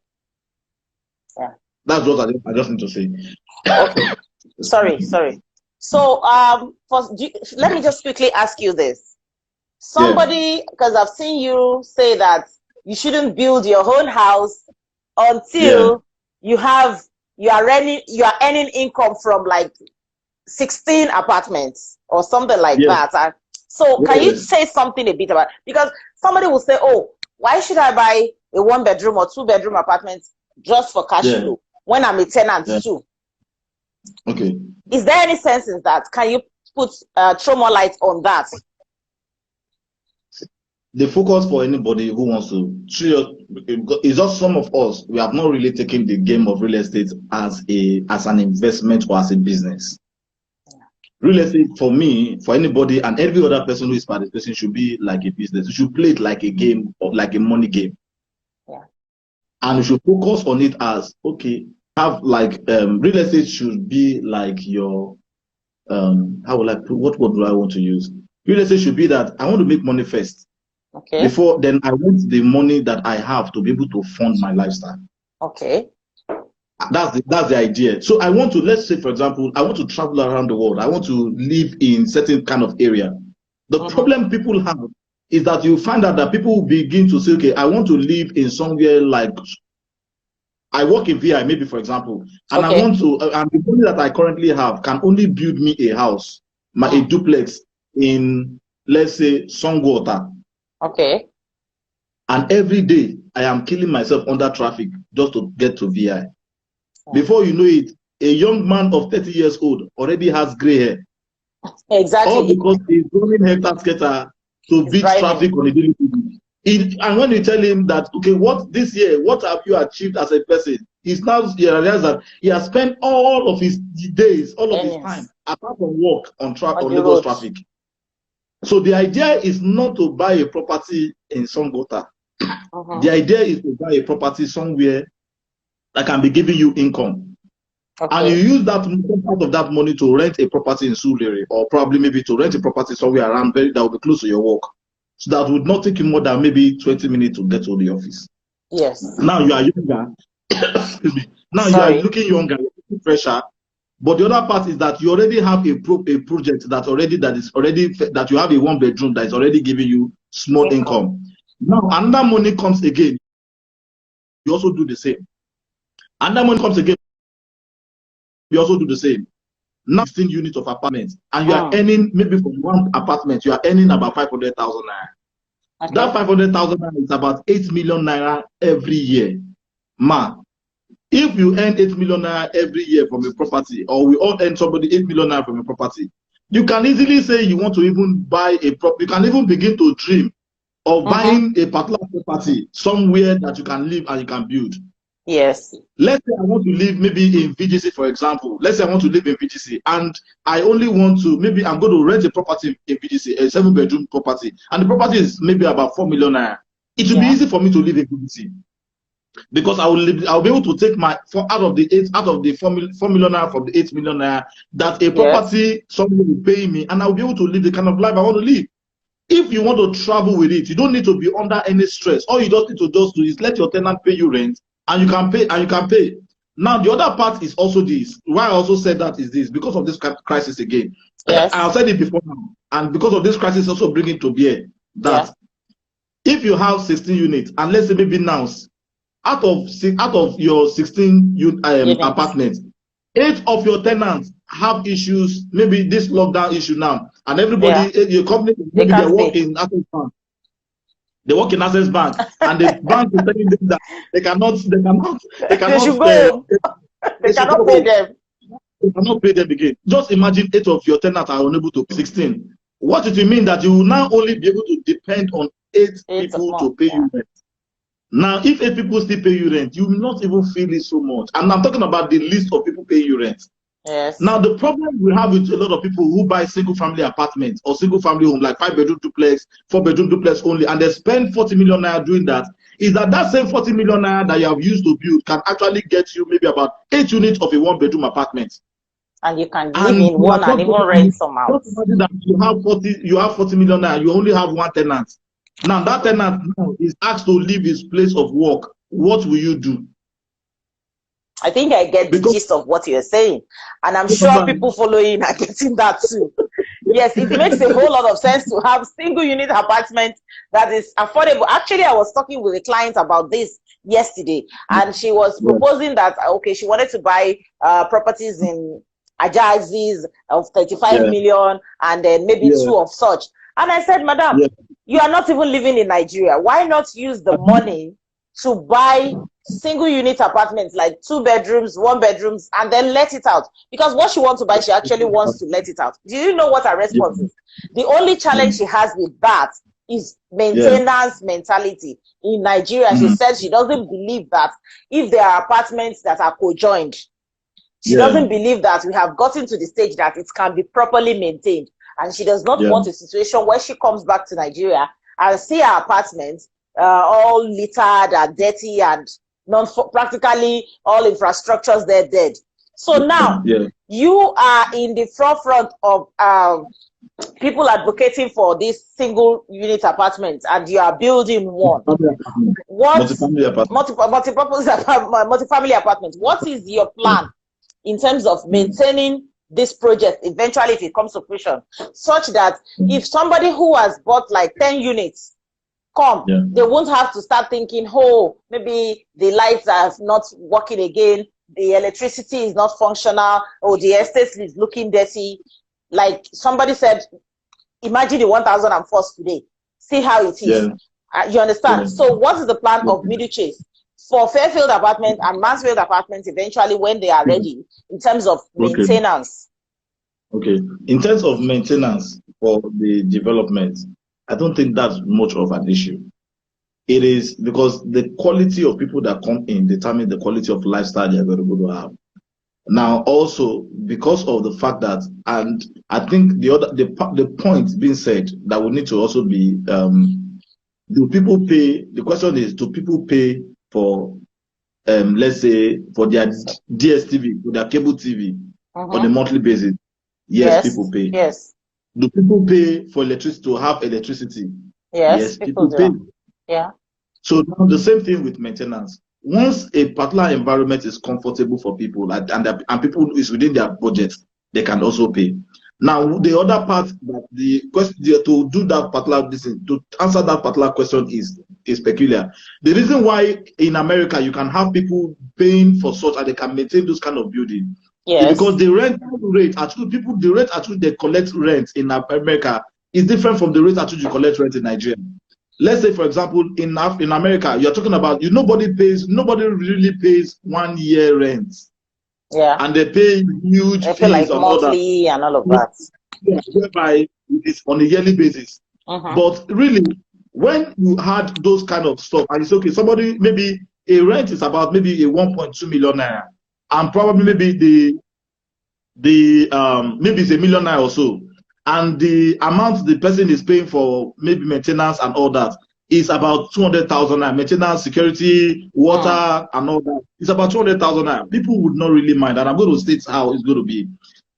Yeah. That's what I just need to say. Okay. Sorry. So let me just quickly ask you this. Somebody, because I've seen you say that you shouldn't build your own house until you are earning income from like 16 apartments or something like that. So can you say something a bit about, because somebody will say, oh, why should I buy a 1-bedroom or 2-bedroom apartment just for cash flow when I'm a tenant too? Okay. Is there any sense in that? Can you throw more light on that? The focus for anybody who wants to, is just some of us, we have not really taken the game of real estate as an investment or as a business. Real estate, for me, for anybody and every other person who is participating, should be like a business. You should play it like a game, or like a money game. Yeah. And you should focus on it as, okay, have like, real estate should be like your, how will I put, what word do I want to use? Real estate should be that I want to make money first. Okay. Before then, I want the money that I have to be able to fund my lifestyle. Okay. That's the idea. So I want to, let's say, for example, I want to travel around the world. I want to live in certain kind of area. The problem people have is that you find out that people begin to say, okay, I want to live in somewhere like, I work in VI, maybe, for example, and I want to, and the money that I currently have can only build me a house, a duplex in, let's say, Songwater. Okay. And every day, I am killing myself under traffic just to get to VI. Before you know it, a young man of 30 years old already has gray hair. Exactly. All because he's running hectare to beat traffic on a daily basis. And when you tell him that, okay, what this year, what have you achieved as a person? He's now realized that he has spent all of his days, all of his time, apart from work, on Lagos traffic. So the idea is not to buy a property in Songota. The idea is to buy a property somewhere that can be giving you income. And you use that part of that money to rent a property in Surulere, or probably maybe to rent a property somewhere around that will be close to your work. So that would not take you more than maybe 20 minutes to get to the office. Yes. Now you are younger. Excuse me. Now you are looking younger, fresher. But the other part is that you already have a project that you have a 1-bedroom that is already giving you small income. Now another money comes again. You also do the same. Another money comes again. You also do the same. Now 16 units of apartments, and you are earning, maybe from one apartment, you are earning about 500,000 naira. That 500,000 naira is about 8 million naira every year. Man, if you earn 8 million naira every year from a property, or we all earn somebody 8 million naira from a property, you can easily say you want to even buy a property. You can even begin to dream of buying a particular property somewhere that you can live and you can build. Yes. Let's say I want to live maybe in VGC, for example. Let's say I want to live in VGC, and I only want to, maybe I'm going to rent a property in VGC, a 7-bedroom property, and the property is maybe about 4 million naira. It will be easy for me to live in VGC, because I'll be able to take out of the 4 million naira from the 8 million naira that a property somebody will pay me, and I'll be able to live the kind of life I want to live. If you want to travel with it, you don't need to be under any stress. All you just need to do is let your tenant pay you rent, and you can pay. Now, the other part is also this. Why I also said that is this, because of this crisis again. Yes. I've said it before now, and because of this crisis also bringing to bear that if you have 16 units, and let's say maybe now, out of your 16 apartments, 8 of your tenants have issues, maybe this lockdown issue now, and everybody, your company, maybe they work in Access Bank. They work in Access Bank, and the bank is telling them that they cannot pay them. They cannot pay them again. Just imagine 8 of your tenants are unable to pay 16. What it will mean that you will now only be able to depend on 8 people to pay you rent. Now, if 8 people still pay you rent, you will not even feel it so much. And I'm talking about the list of people paying you rent. Yes. Now, the problem we have with a lot of people who buy single-family apartments or single-family home, like 5-bedroom duplex, 4-bedroom duplex only, and they spend 40 million naira doing that, is that same 40 million naira that you have used to build can actually get you maybe about 8 units of a 1-bedroom apartment. And you can live in one and even rent some out. That you have 40 million naira, you only have one tenant. Now, that tenant now is asked to leave his place of work. What will you do? I think I get the gist of what you're saying, and I'm sure people following are getting that too. Yes, it makes a whole lot of sense to have single unit apartment that is affordable. Actually, I was talking with a client about this yesterday, and she was proposing that, okay, she wanted to buy properties in Ajaxis of 35 million, and then maybe 2 of such. And I said, Madam, you are not even living in Nigeria. Why not use the money to buy single unit apartments, like 2 bedrooms, 1 bedrooms, and then let it out? Because what she wants to buy, she actually wants to let it out. Do you know what her response is? The only challenge she has with that is maintenance mentality. In Nigeria, she said she doesn't believe that if there are apartments that are co-joined, she doesn't believe that we have gotten to the stage that it can be properly maintained. And she does not want a situation where she comes back to Nigeria and see her apartments all littered and dirty and practically all infrastructures they're dead. So now you are in the forefront of people advocating for these single unit apartments, and you are building one. Multifamily apartments. What is your plan in terms of maintaining this project eventually if it comes to fruition, such that if somebody who has bought like 10 units come, they won't have to start thinking, oh, maybe the lights are not working again, the electricity is not functional, or the estate is looking dirty. Like somebody said, imagine the 1001st today. See how it is. You understand? Yeah. So what is the plan Yeah. of Middlechase for Fairfield Apartment and Mansfield Apartments eventually when they are ready in terms of Okay. maintenance? Okay. In terms of maintenance for the development, I don't think that's much of an issue. It is because the quality of people that come in determine the quality of lifestyle they're going to have. Now, also because of the fact that, and I think the point being said that we need to also be, do people pay? The question is, do people pay for, let's say, for their DSTV, for their cable TV on a monthly basis? Yes, people pay. Yes. Do people pay for electricity to have electricity? Yes, Yes, people pay. Yeah. So now the same thing with maintenance. Once a particular environment is comfortable for people and people is within their budget, they can also pay. Now the other part that the question to do that particular to answer that particular question is peculiar. The reason why in America you can have people paying for such and they can maintain those kind of building is because the rent rate the rate at which they collect rent in America is different from the rate at which you collect rent in Nigeria. Let's say, for example, in America, you're talking about nobody really pays 1 year rent. Yeah. And they pay huge fees like and monthly and all of that. Yeah, whereby it's on a yearly basis. But really, when you had those kind of stuff, and it's okay, somebody maybe a rent is about maybe a 1.2 million naira, and probably maybe maybe it's a million naira or so. And the amount the person is paying for maybe maintenance and all that is about 200,000 naira. Maintenance, security, water, and all that. It's about 200,000 naira. People would not really mind, and I'm going to state how it's going to be.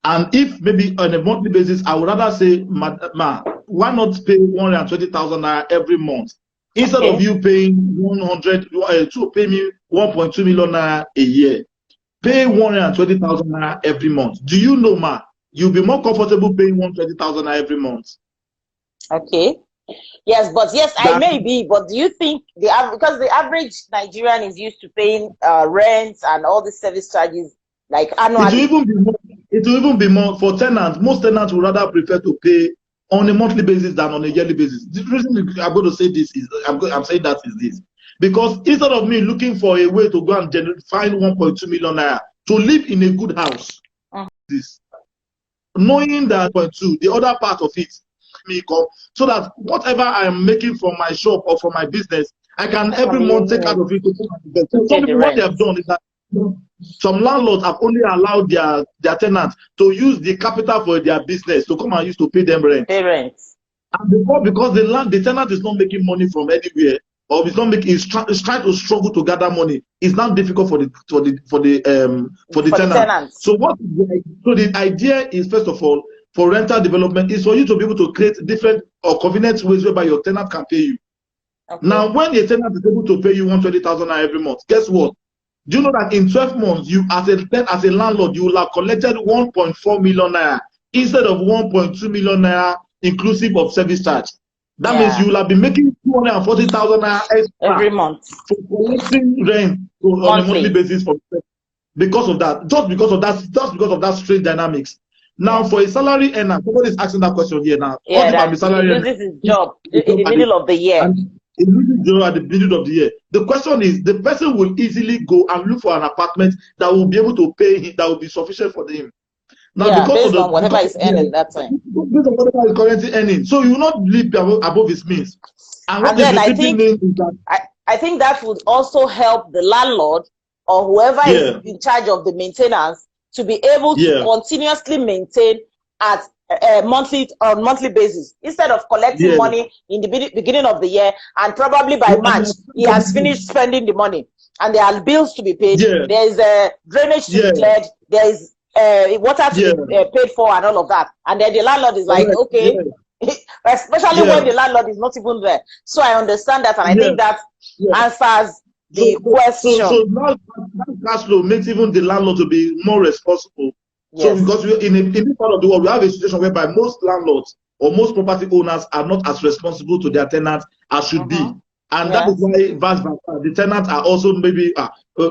And if maybe on a monthly basis, I would rather say, why not pay 120,000 naira every month instead of you paying 1.2 million naira a year? Pay 120,000 naira every month. Do you know, you'll be more comfortable paying 120,000 every month. Okay. Yes, I may be, but do you think because the average Nigerian is used to paying rent and all the service charges like annually? It will even be more for tenants. Most tenants would rather prefer to pay on a monthly basis than on a yearly basis. The reason I'm going to say this is I'm saying that is this. Because instead of me looking for a way to go and find 1.2 million naira to live in a good house, knowing that 1.2, the other part of it, so that whatever I am making from my shop or from my business, I can every month take out of it to put my business. So some people, what they have done is that some landlords have only allowed their tenants to use the capital for their business to come and use to pay them rent. And because the tenant is not making money from anywhere, or is trying to struggle to gather money, it's not difficult for the tenant. So the idea is, first of all, for rental development is for you to be able to create different or convenient ways whereby your tenant can pay you. Now, when a tenant is able to pay you 120,000 every month, guess what? Do you know that in 12 months, you as a landlord, you will have collected 1.4 million naira instead of 1.2 million naira inclusive of service charge? That means you will have been making 240,000 naira extra every month for collecting rent on a monthly basis because of that. Just because of that strange dynamics. Now, for a salary earner, somebody is asking that question here now. What if I'm a salary earner? This is job in the middle of the year. At the middle of the year. The question is, the person will easily go and look for an apartment that will be able to pay him, that will be sufficient for him. Now, based on whatever is earning that time. Based on whatever is currently earning. So you will not live above his means. And then I think that would also help the landlord or whoever is in charge of the maintenance to be able to continuously maintain at monthly basis instead of collecting money in the beginning of the year, and probably by March he has finished spending the money and there are bills to be paid. There is drainage to be cleared. There is water to be paid for and all of that, and then the landlord is like, okay, especially when the landlord is not even there. So I understand that, and I think that answers the question. So now cash flow makes even the landlord to be more responsible. So because in this part of the world, we have a situation whereby most landlords or most property owners are not as responsible to their tenants as should be. And that is why the tenants are also maybe,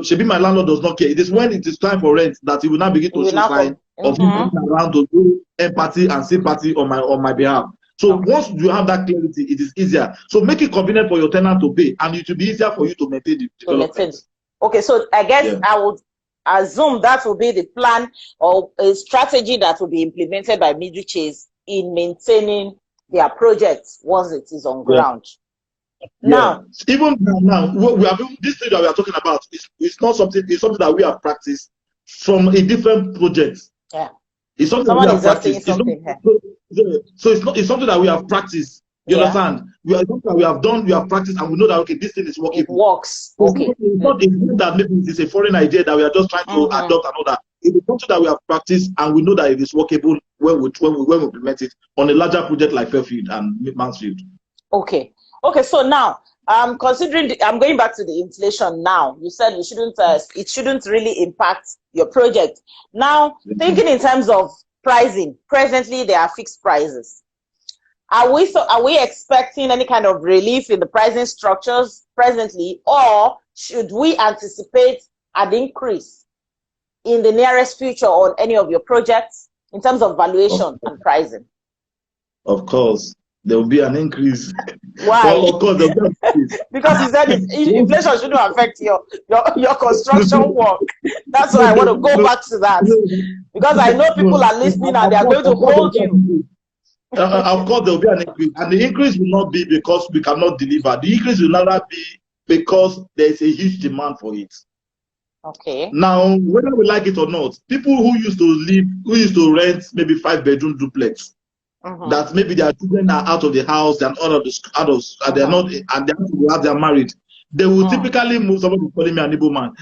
should be my landlord does not care. It is when it is time for rent that he will now begin to show sign of him coming around to do empathy and sympathy on my behalf. So once you have that clarity, it is easier. So make it convenient for your tenant to pay, and it will be easier for you to maintain the development. Okay, so I guess I would assume that will be the plan or a strategy that will be implemented by Middlechase in maintaining their projects once it is on ground. Now, even now, we have this thing that we are talking about. It's not something. It's something that we have practiced from a different project. It's something that we have practiced. It's something that we have practiced. You understand? We have done. We have practiced, and we know that okay, this thing is working. It works. Okay. It's not that maybe it's a foreign idea that we are just trying to adopt and all that. It is something that we have practiced, and we know that it is workable when we implement it on a larger project like Fairfield and Mansfield. Okay. Okay. So now, considering I'm going back to the inflation now. You said you shouldn't. It shouldn't really impact your project. Now, thinking in terms of pricing, presently there are fixed prices. Are we expecting any kind of relief in the pricing structures presently, or should we anticipate an increase in the nearest future on any of your projects in terms of valuation and pricing? Of course, there will be an increase. Why? Well, of course, there will be an increase. Because you said inflation shouldn't affect your construction work. That's why I want to go back to that. Because I know people are listening and they are going to hold you. Of course, there will be an increase, and the increase will not be because we cannot deliver. The increase will never be because there is a huge demand for it. Okay. Now, whether we like it or not, people who used to rent maybe 5-bedroom duplex, that maybe their children are out of the house and all of the adults, and they're not, and they're married. They will typically move. Somebody calling me an Igbo man.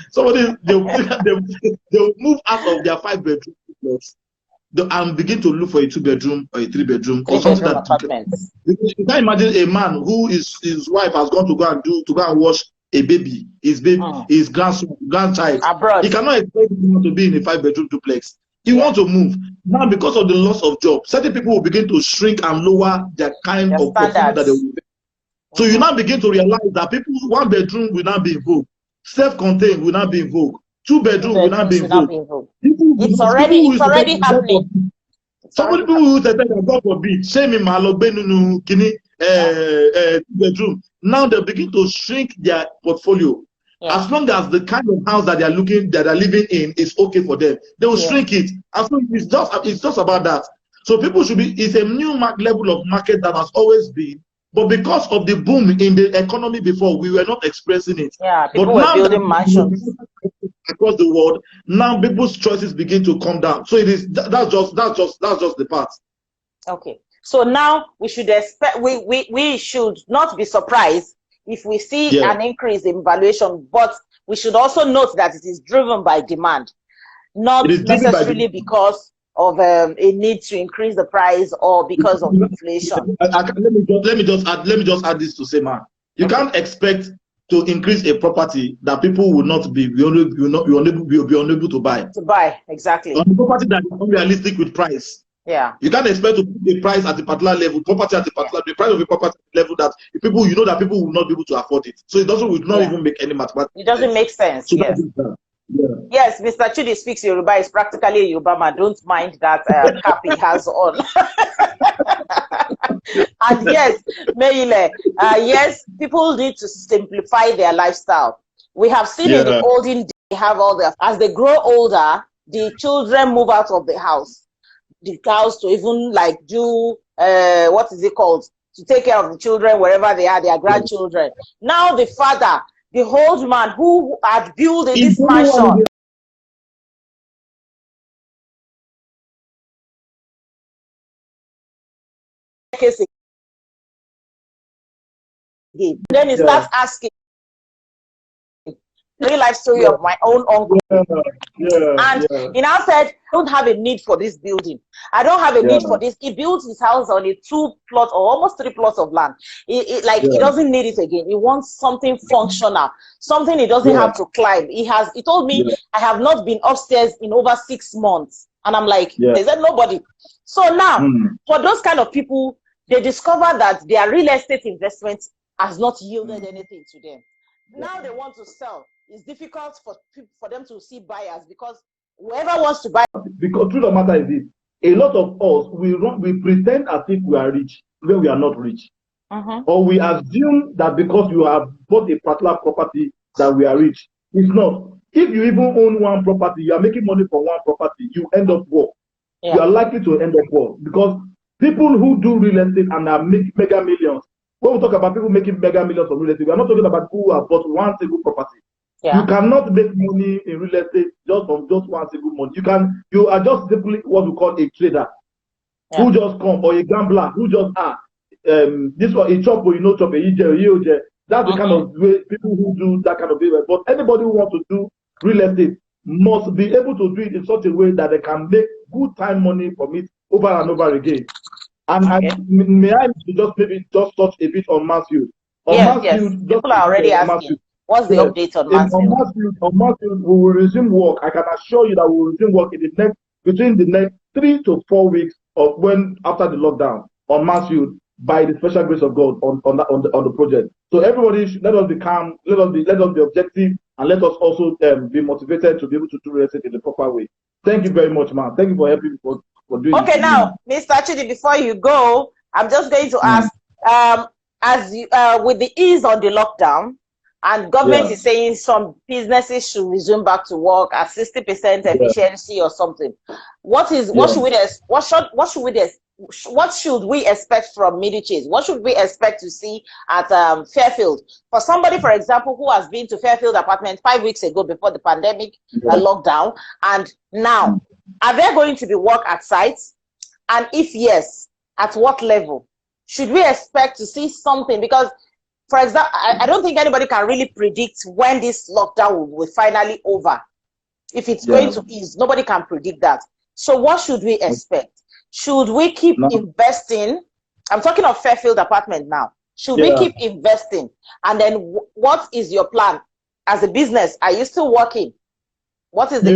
They'll move out of their 5-bedroom duplex and begin to look for a 2-bedroom or a 3-bedroom or something that you can imagine a man who his wife has gone to go and wash a baby, his grandchild abroad. He cannot expect him to be in a 5-bedroom duplex. He wants to move. Now, because of the loss of job, certain people will begin to shrink and lower their kind of portfolio that they will make. So you now begin to realize that people 1-bedroom will not be in vogue, self-contained will not be in vogue, 2-bedroom will not be in vogue. It's already happening. Somebody who said that God forbid, shame him, bedroom. Now they begin to shrink their portfolio. As long as the kind of house that they are living in is okay for them, they will shrink it. As long it's just about that. So people should be. It's a new level of market that has always been, but because of the boom in the economy before, we were not expressing it. People were building mansions across the world. Now people's choices begin to come down. So it is that's just the part. Okay. So now we should expect we should not be surprised if we see an increase in valuation, but we should also note that it is driven by demand, not necessarily because of a need to increase the price or because of inflation. Let me just add this to say, man, you can't expect to increase a property that people will not be unable to buy. To buy, exactly. On a property that is unrealistic with price. You can't expect to put the price at a particular level, property at a particular the price of a property level that people will not be able to afford it. So it will not even make any mathematical sense. It doesn't make sense. So yes, Mr. Chidi speaks Yoruba. Is practically a Yoruba man. Don't mind that cap he has on. And yes, Meile, yes, people need to simplify their lifestyle. We have seen in the olden days, they have all the, as they grow older, the children move out of the house. The cows to even like do what is it called, to take care of the children wherever they are, their grandchildren. Now the father, the old man who had built this mansion, then he starts asking real life story of my own uncle. He now said, I don't have a need for this building. I don't have a need for this. He built his house on a 2 plot or almost 3 plots of land. He doesn't need it again. He wants something functional, something he doesn't have to climb. He told me, I have not been upstairs in over 6 months. And I'm like, is that nobody? So now, for those kind of people, they discover that their real estate investment has not yielded anything to them. Now they want to sell. It's difficult for them to see buyers because whoever wants to buy. Because truth of the matter is this: A lot of us, we pretend as if we are rich when we are not rich. Or we assume that because you have bought a particular property that we are rich. It's not. If you even own one property, you are making money from one property, you end up poor. Yeah. You are likely to end up poor because people who do real estate and are making mega millions, when we talk about people making mega millions from real estate, we are not talking about people who have bought one single property. Yeah. You cannot make money in real estate just from just one single month. You are just simply what we call a trader, yeah, who just come, or a gambler who just this one a chop or you know chop a EJ. That's the kind of way people who do that kind of business. But anybody who wants to do real estate must be able to do it in such a way that they can make good time money from it over and over again. And may I just maybe just touch a bit on Mansfield? Yes. People are already asking, what's the update on Mansfield? On Mansfield, we will resume work. I can assure you that we will resume work between the next 3 to 4 weeks of after the lockdown on Mansfield, by the special grace of God on the project. So everybody let us be calm, let us be objective, and let us also be motivated to be able to do real estate in the proper way. Thank you very much, man. Thank you for helping for doing this. Okay, now, Mr. Chidi, before you go, I'm just going to ask, as you, with the ease on the lockdown, and government is saying some businesses should resume back to work at 60% efficiency or something. What should we expect from Middlechase? What should we expect to see at Fairfield? For somebody, for example, who has been to Fairfield apartment 5 weeks ago before the pandemic lockdown, and now, are there going to be work at sites? And if yes, at what level? Should we expect to see something? Because, for example, I don't think anybody can really predict when this lockdown will finally over. If it's going to ease, nobody can predict that. So what should we expect? Should we keep investing? I'm talking of Fairfield apartment now. Should we keep investing? And then what is your plan? As a business, are you still working? What is the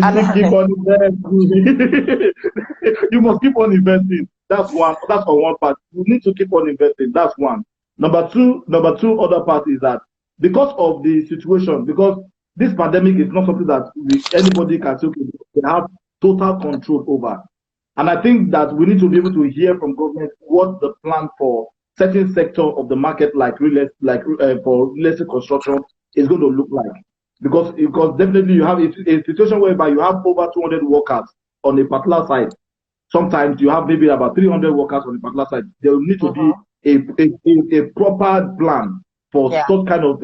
You must keep on investing. That's on one part. You need to keep on investing. That's one. Number two, other part is that because of the situation, because this pandemic is not something that anybody can say they have total control over. And I think that we need to be able to hear from government what the plan for certain sector of the market, like for real estate construction, is going to look like. Because definitely you have a situation whereby you have over 200 workers on a particular site. Sometimes you have maybe about 300 workers on a particular site. There will need to be a proper plan for some kind of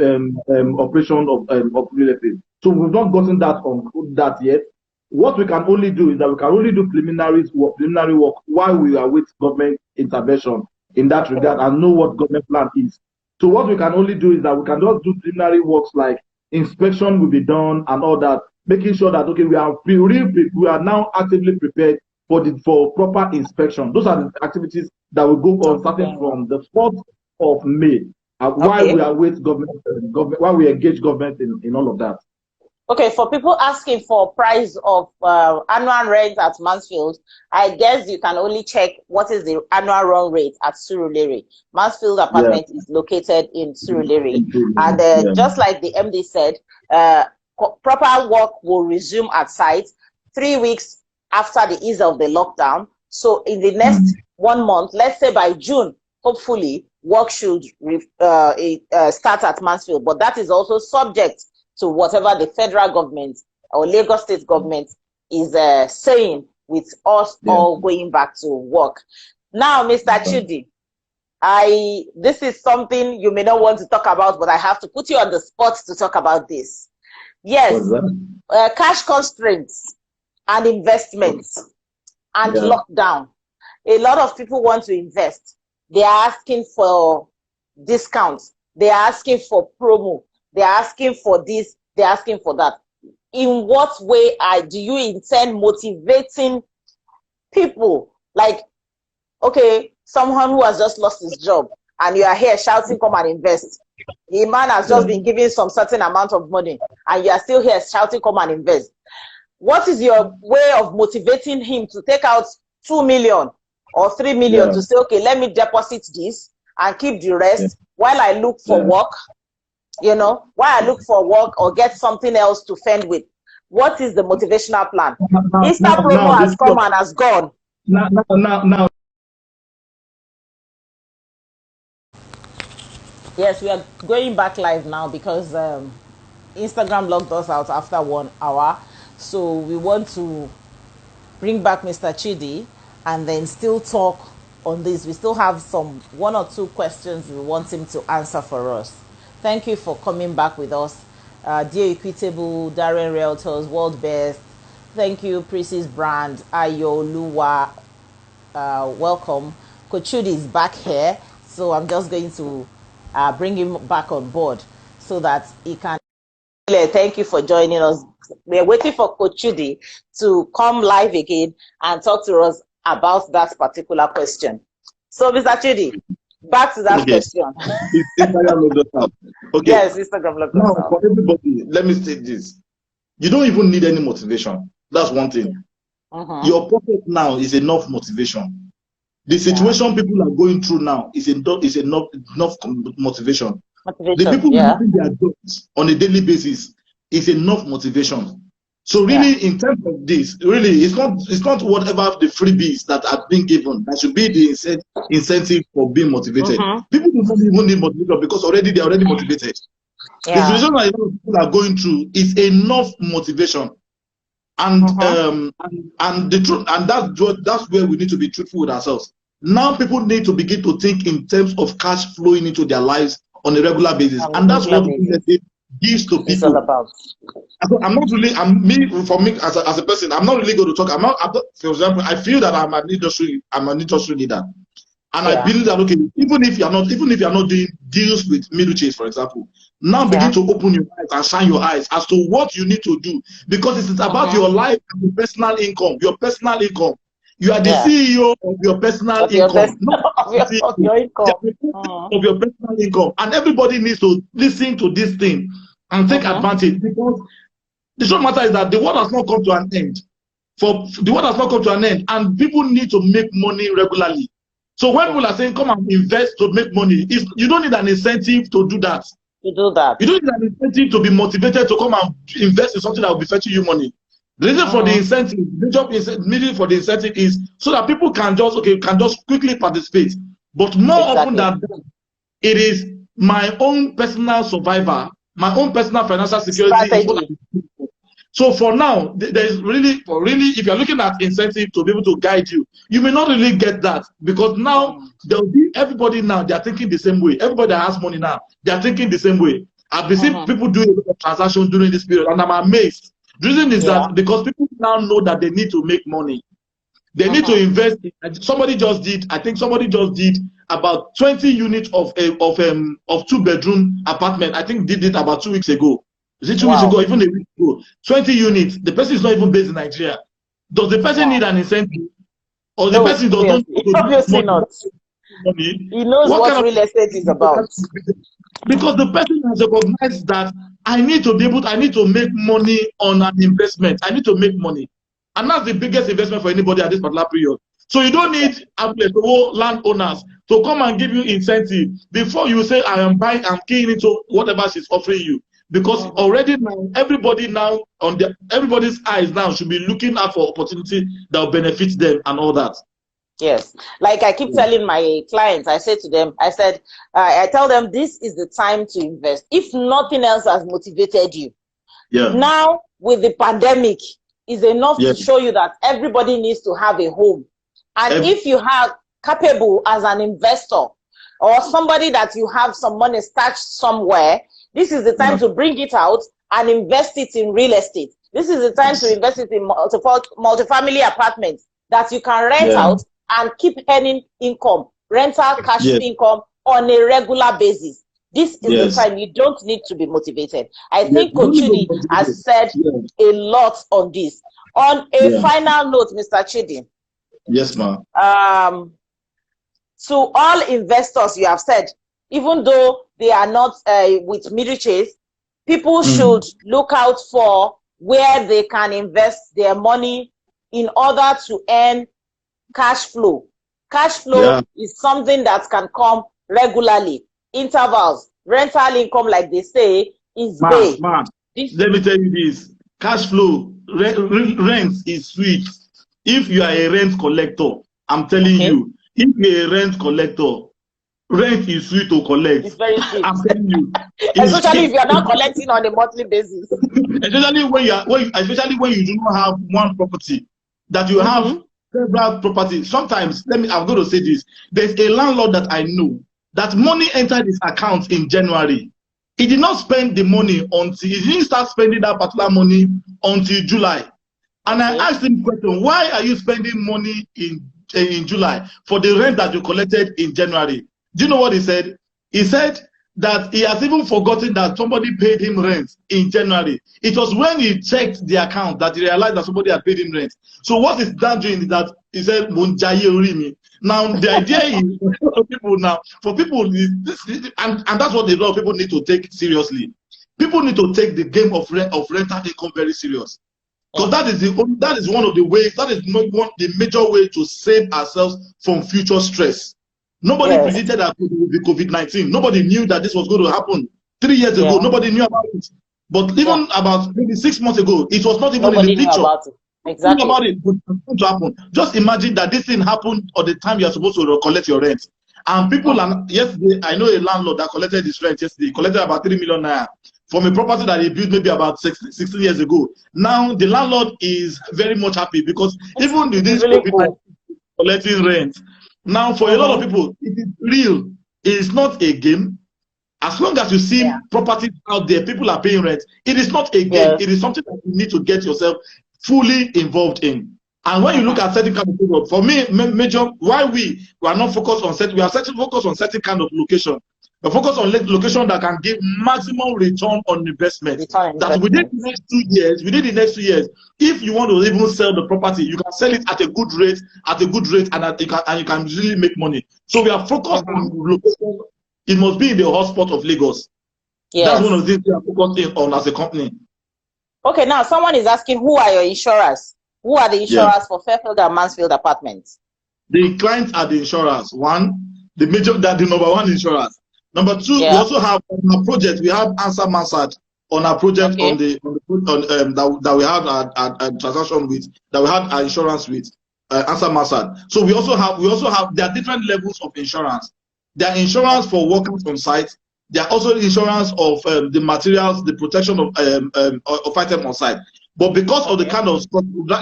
operation of real estate. So we've not gotten that yet. What we can only do is that we can only do preliminary work while we await government intervention in that regard and know what government plan is. So what we can only do is that we can just do preliminary works like inspection will be done and all that, making sure that we are now actively prepared for proper inspection. Those are the activities that will go on starting from the 4th of May, while we await government, while we engage government in all of that. Okay, for people asking for price of annual rent at Mansfield, I guess you can only check what is the annual run rate at Surulere. Mansfield apartment is located in Surulere. And just like the MD said, proper work will resume at site 3 weeks after the ease of the lockdown. So in the next 1 month, let's say by June, hopefully, work should start at Mansfield. But that is also subject to whatever the federal government or Lagos state government is saying, with us all going back to work. Now, Mr. Chidi, this is something you may not want to talk about, but I have to put you on the spot to talk about this. Yes, cash constraints and investments and lockdown. A lot of people want to invest. They are asking for discounts. They are asking for promo. They're asking for this, they're asking for that. In what way do you intend motivating people? Like, okay, someone who has just lost his job and you are here shouting, come and invest. The man has just been given some certain amount of money and you are still here shouting, come and invest. What is your way of motivating him to take out 2 million or 3 million to say, okay, let me deposit this and keep the rest while I look for work? You know, while I look for work or get something else to fend with. What is the motivational plan? Easter promo has come and has gone. Now. Yes, we are going back live now because Instagram logged us out after 1 hour. So we want to bring back Mr. Chidi and then still talk on this. We still have some 1 or 2 questions we want him to answer for us. Thank you for coming back with us. Dear Equitable, Darren Realtors, World Best. Thank you, Precious Brand, Ayo Luwa. Welcome. Coach Chudi is back here. So I'm just going to bring him back on board so that he can. Thank you for joining us. We're waiting for Coach Chudi to come live again and talk to us about that particular question. So, Mr. Chudi, back to that question. Instagram logged us out. Okay. Yes, Instagram logged us Now, out. for everybody, let me say this. You don't even need any motivation. That's one thing. Your pocket now is enough motivation. The situation people are going through now is enough motivation. The people losing their jobs on a daily basis is enough motivation. So really, in terms of this, really, it's not whatever the freebies that are being given that should be the incentive for being motivated. People don't even need motivation because they're already motivated. The situation that people are going through is enough motivation. And the truth, and that's where we need to be truthful with ourselves. Now people need to begin to think in terms of cash flowing into their lives on a regular basis, and that's what it gives to people. It's all about. I'm not really. For me as a person, I'm not really going to talk. I'm not. For example, I feel that I'm an industry leader, and I believe that even if you're not doing deals with Middlechase, for example, now begin to open your eyes and shine your eyes as to what you need to do, because it is about your life and your personal income. Your personal income. You are the CEO of your personal income, of your income. Of your personal income, and everybody needs to listen to this thing and take advantage, because the short matter is that the world has not come to an end. And people need to make money regularly. So when people are saying come and invest to make money, you don't need an incentive to do that. You don't need an incentive to be motivated to come and invest in something that will be fetching you money. The reason for the incentive, the job meaning for the incentive is so that people can just quickly participate. But more often than that, it is my own personal survival, my own personal financial security. So for now, there is really, if you're looking at incentive to be able to guide you, you may not really get that, because now there will be everybody now, they are thinking the same way. Everybody that has money now, they are thinking the same way. I've been seeing people doing a lot of transactions during this period, and I'm amazed. The reason is that because people now know that they need to make money. They need to invest. Somebody just did about 20 units of 2-bedroom apartment. I think did it about 2 weeks ago. Is it 2 weeks ago? Even a week ago. 20 units. The person is not even based in Nigeria. Does the person need an incentive? Or the person doesn't? Obviously not. Money? He knows what real estate is about. Because the person has recognized that I need to make money on an investment. I need to make money. And that's the biggest investment for anybody at this particular period. So you don't need Abulesowo landowners to come and give you incentive before you say I am keying into whatever she's offering you. Because already now, everybody's eyes now should be looking out for opportunity that will benefit them and all that. Yes, like I keep telling my clients, I say to them, I tell them this is the time to invest. If nothing else has motivated you, now with the pandemic, is enough to show you that everybody needs to have a home. And if you have capable as an investor or somebody that you have some money stashed somewhere, this is the time to bring it out and invest it in real estate. This is the time to invest it in multifamily apartments that you can rent out and keep earning income, rental cash income on a regular basis. This is the time. You don't need to be motivated. I think Coach Chidi has said a lot on this. On a final note, Mr. Chidi. Yes, ma'am. To all investors, you have said, even though they are not with Middlechase, people should look out for where they can invest their money in order to earn cash flow. Cash flow is something that can come regularly. Intervals, rental income, like they say, is big. Let me tell you this: cash flow, rent is sweet. if you are a rent collector, I'm telling you, if you're a rent collector, rent is sweet to collect. It's very sweet. I'm telling you. Especially if you're not collecting on a monthly basis. Especially when you do not have one property, that you have several properties. Sometimes, I'm going to say this. There's a landlord that I know that money entered his account in January. He did not spend the money until he didn't start spending that particular money until July. And I asked him question, why are you spending money in July for the rent that you collected in January? Do you know what he said? He said that he has even forgotten that somebody paid him rent in January. It was when he checked the account that he realized that somebody had paid him rent. So what is that doing is that he said, now the idea is for people, and that's what a lot of people need to take seriously. People need to take the game of rental income very serious. Because that is one of the ways, that is the major way to save ourselves from future stress. Nobody predicted that it would be COVID-19. Nobody knew that this was going to happen 3 years ago. Nobody knew about it. But even about maybe 6 months ago, it was not even in the picture. About it. Exactly. About it was going to happen. Just imagine that this thing happened at the time you are supposed to collect your rent. And people, yesterday, I know a landlord that collected his rent yesterday. He collected about 3 million naira from a property that he built maybe about 16 years ago. Now, the landlord is very much happy because even with this really collecting rent, now, for a lot of people, it is real. It is not a game. As long as you see properties out there, people are paying rent. It is not a game. It is something that you need to get yourself fully involved in. And when you look at certain kind of people, for me, major why we are not focused on certain, we are focused on certain kind of location. We focus on location that can give maximum return on investment. That within the next 2 years, if you want to even sell the property, you can sell it at a good rate, and you can really make money. So we are focused on location. It must be in the hotspot of Lagos. That's one of the things we are focusing on as a company. Okay, now someone is asking, who are your insurers? Who are the insurers for Fairfield and Mansfield apartments? The clients are the insurers. The number one insurers. Number two, we also have on our project, we have Answer Mansard on our project that we have a transaction with, that we have our insurance with, Answer Mansard. So we also have, there are different levels of insurance. There are insurance for workers on site. There are also insurance of the materials, the protection of items on site. But because of the kind of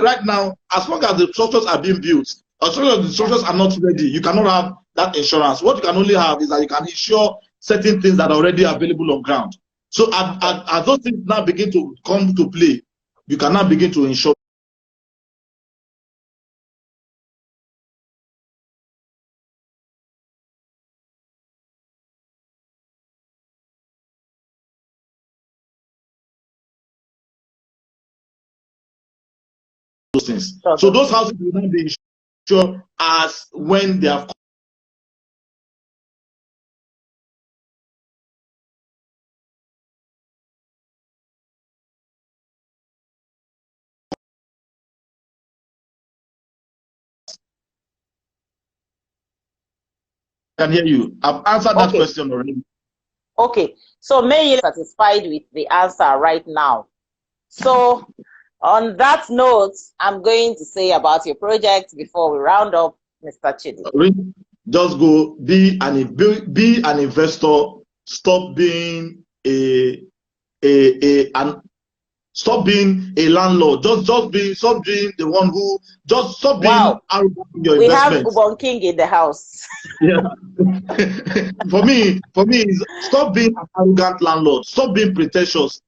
right now, as long as the structures are being built, as long as the structures are not ready, you cannot have that insurance. What you can only have is that you can insure certain things that are already available on ground. So as those things now begin to come to play, you can now begin to insure. Those things. So those houses will not be insured as when they have. I can hear you. I've answered that question already. Okay, so may you be satisfied with the answer right now. So on that note, I'm going to say about your project before we round up, Mr. Chidi. Just go be an investor. Stop being stop being a landlord. Stop being the one who stop being arrogant in your investment. We have Ubon King in the house. Yeah. for me, stop being an arrogant landlord. Stop being pretentious.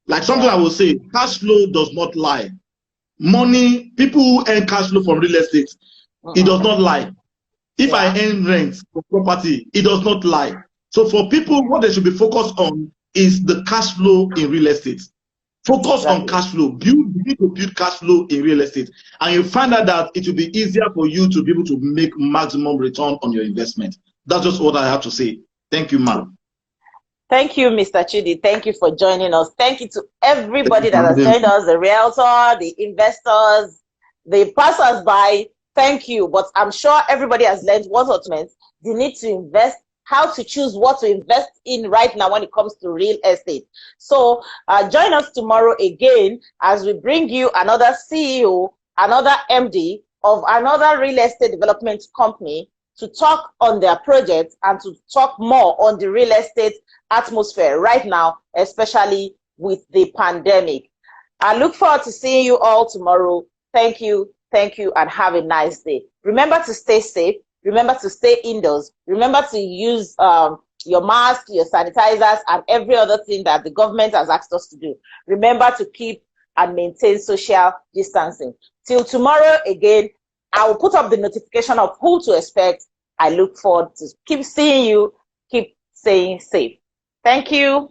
Like something I will say, cash flow does not lie. Money, people who earn cash flow from real estate, it does not lie. If I earn rent for property, it does not lie. So for people, what they should be focused on is the cash flow in real estate. Focus on cash flow. You need to build cash flow in real estate. And you find out that it will be easier for you to be able to make maximum return on your investment. That's just what I have to say. Thank you, ma'am. Thank you, Mr. Chidi. Thank you for joining us. Thank you to everybody that has joined us, the realtor, the investors, the passers-by. Thank you. But I'm sure everybody has learned one or two. They need to invest, how to choose what to invest in right now when it comes to real estate. So join us tomorrow again as we bring you another CEO, another MD of another real estate development company to talk on their projects and to talk more on the real estate atmosphere right now, especially with the pandemic. I look forward to seeing you all tomorrow. Thank you, and have a nice day. Remember to stay safe. Remember to stay indoors. Remember to use your mask, your sanitizers, and every other thing that the government has asked us to do. Remember to keep and maintain social distancing. Till tomorrow again, I will put up the notification of who to expect. I look forward to keep seeing you. Keep staying safe. Thank you.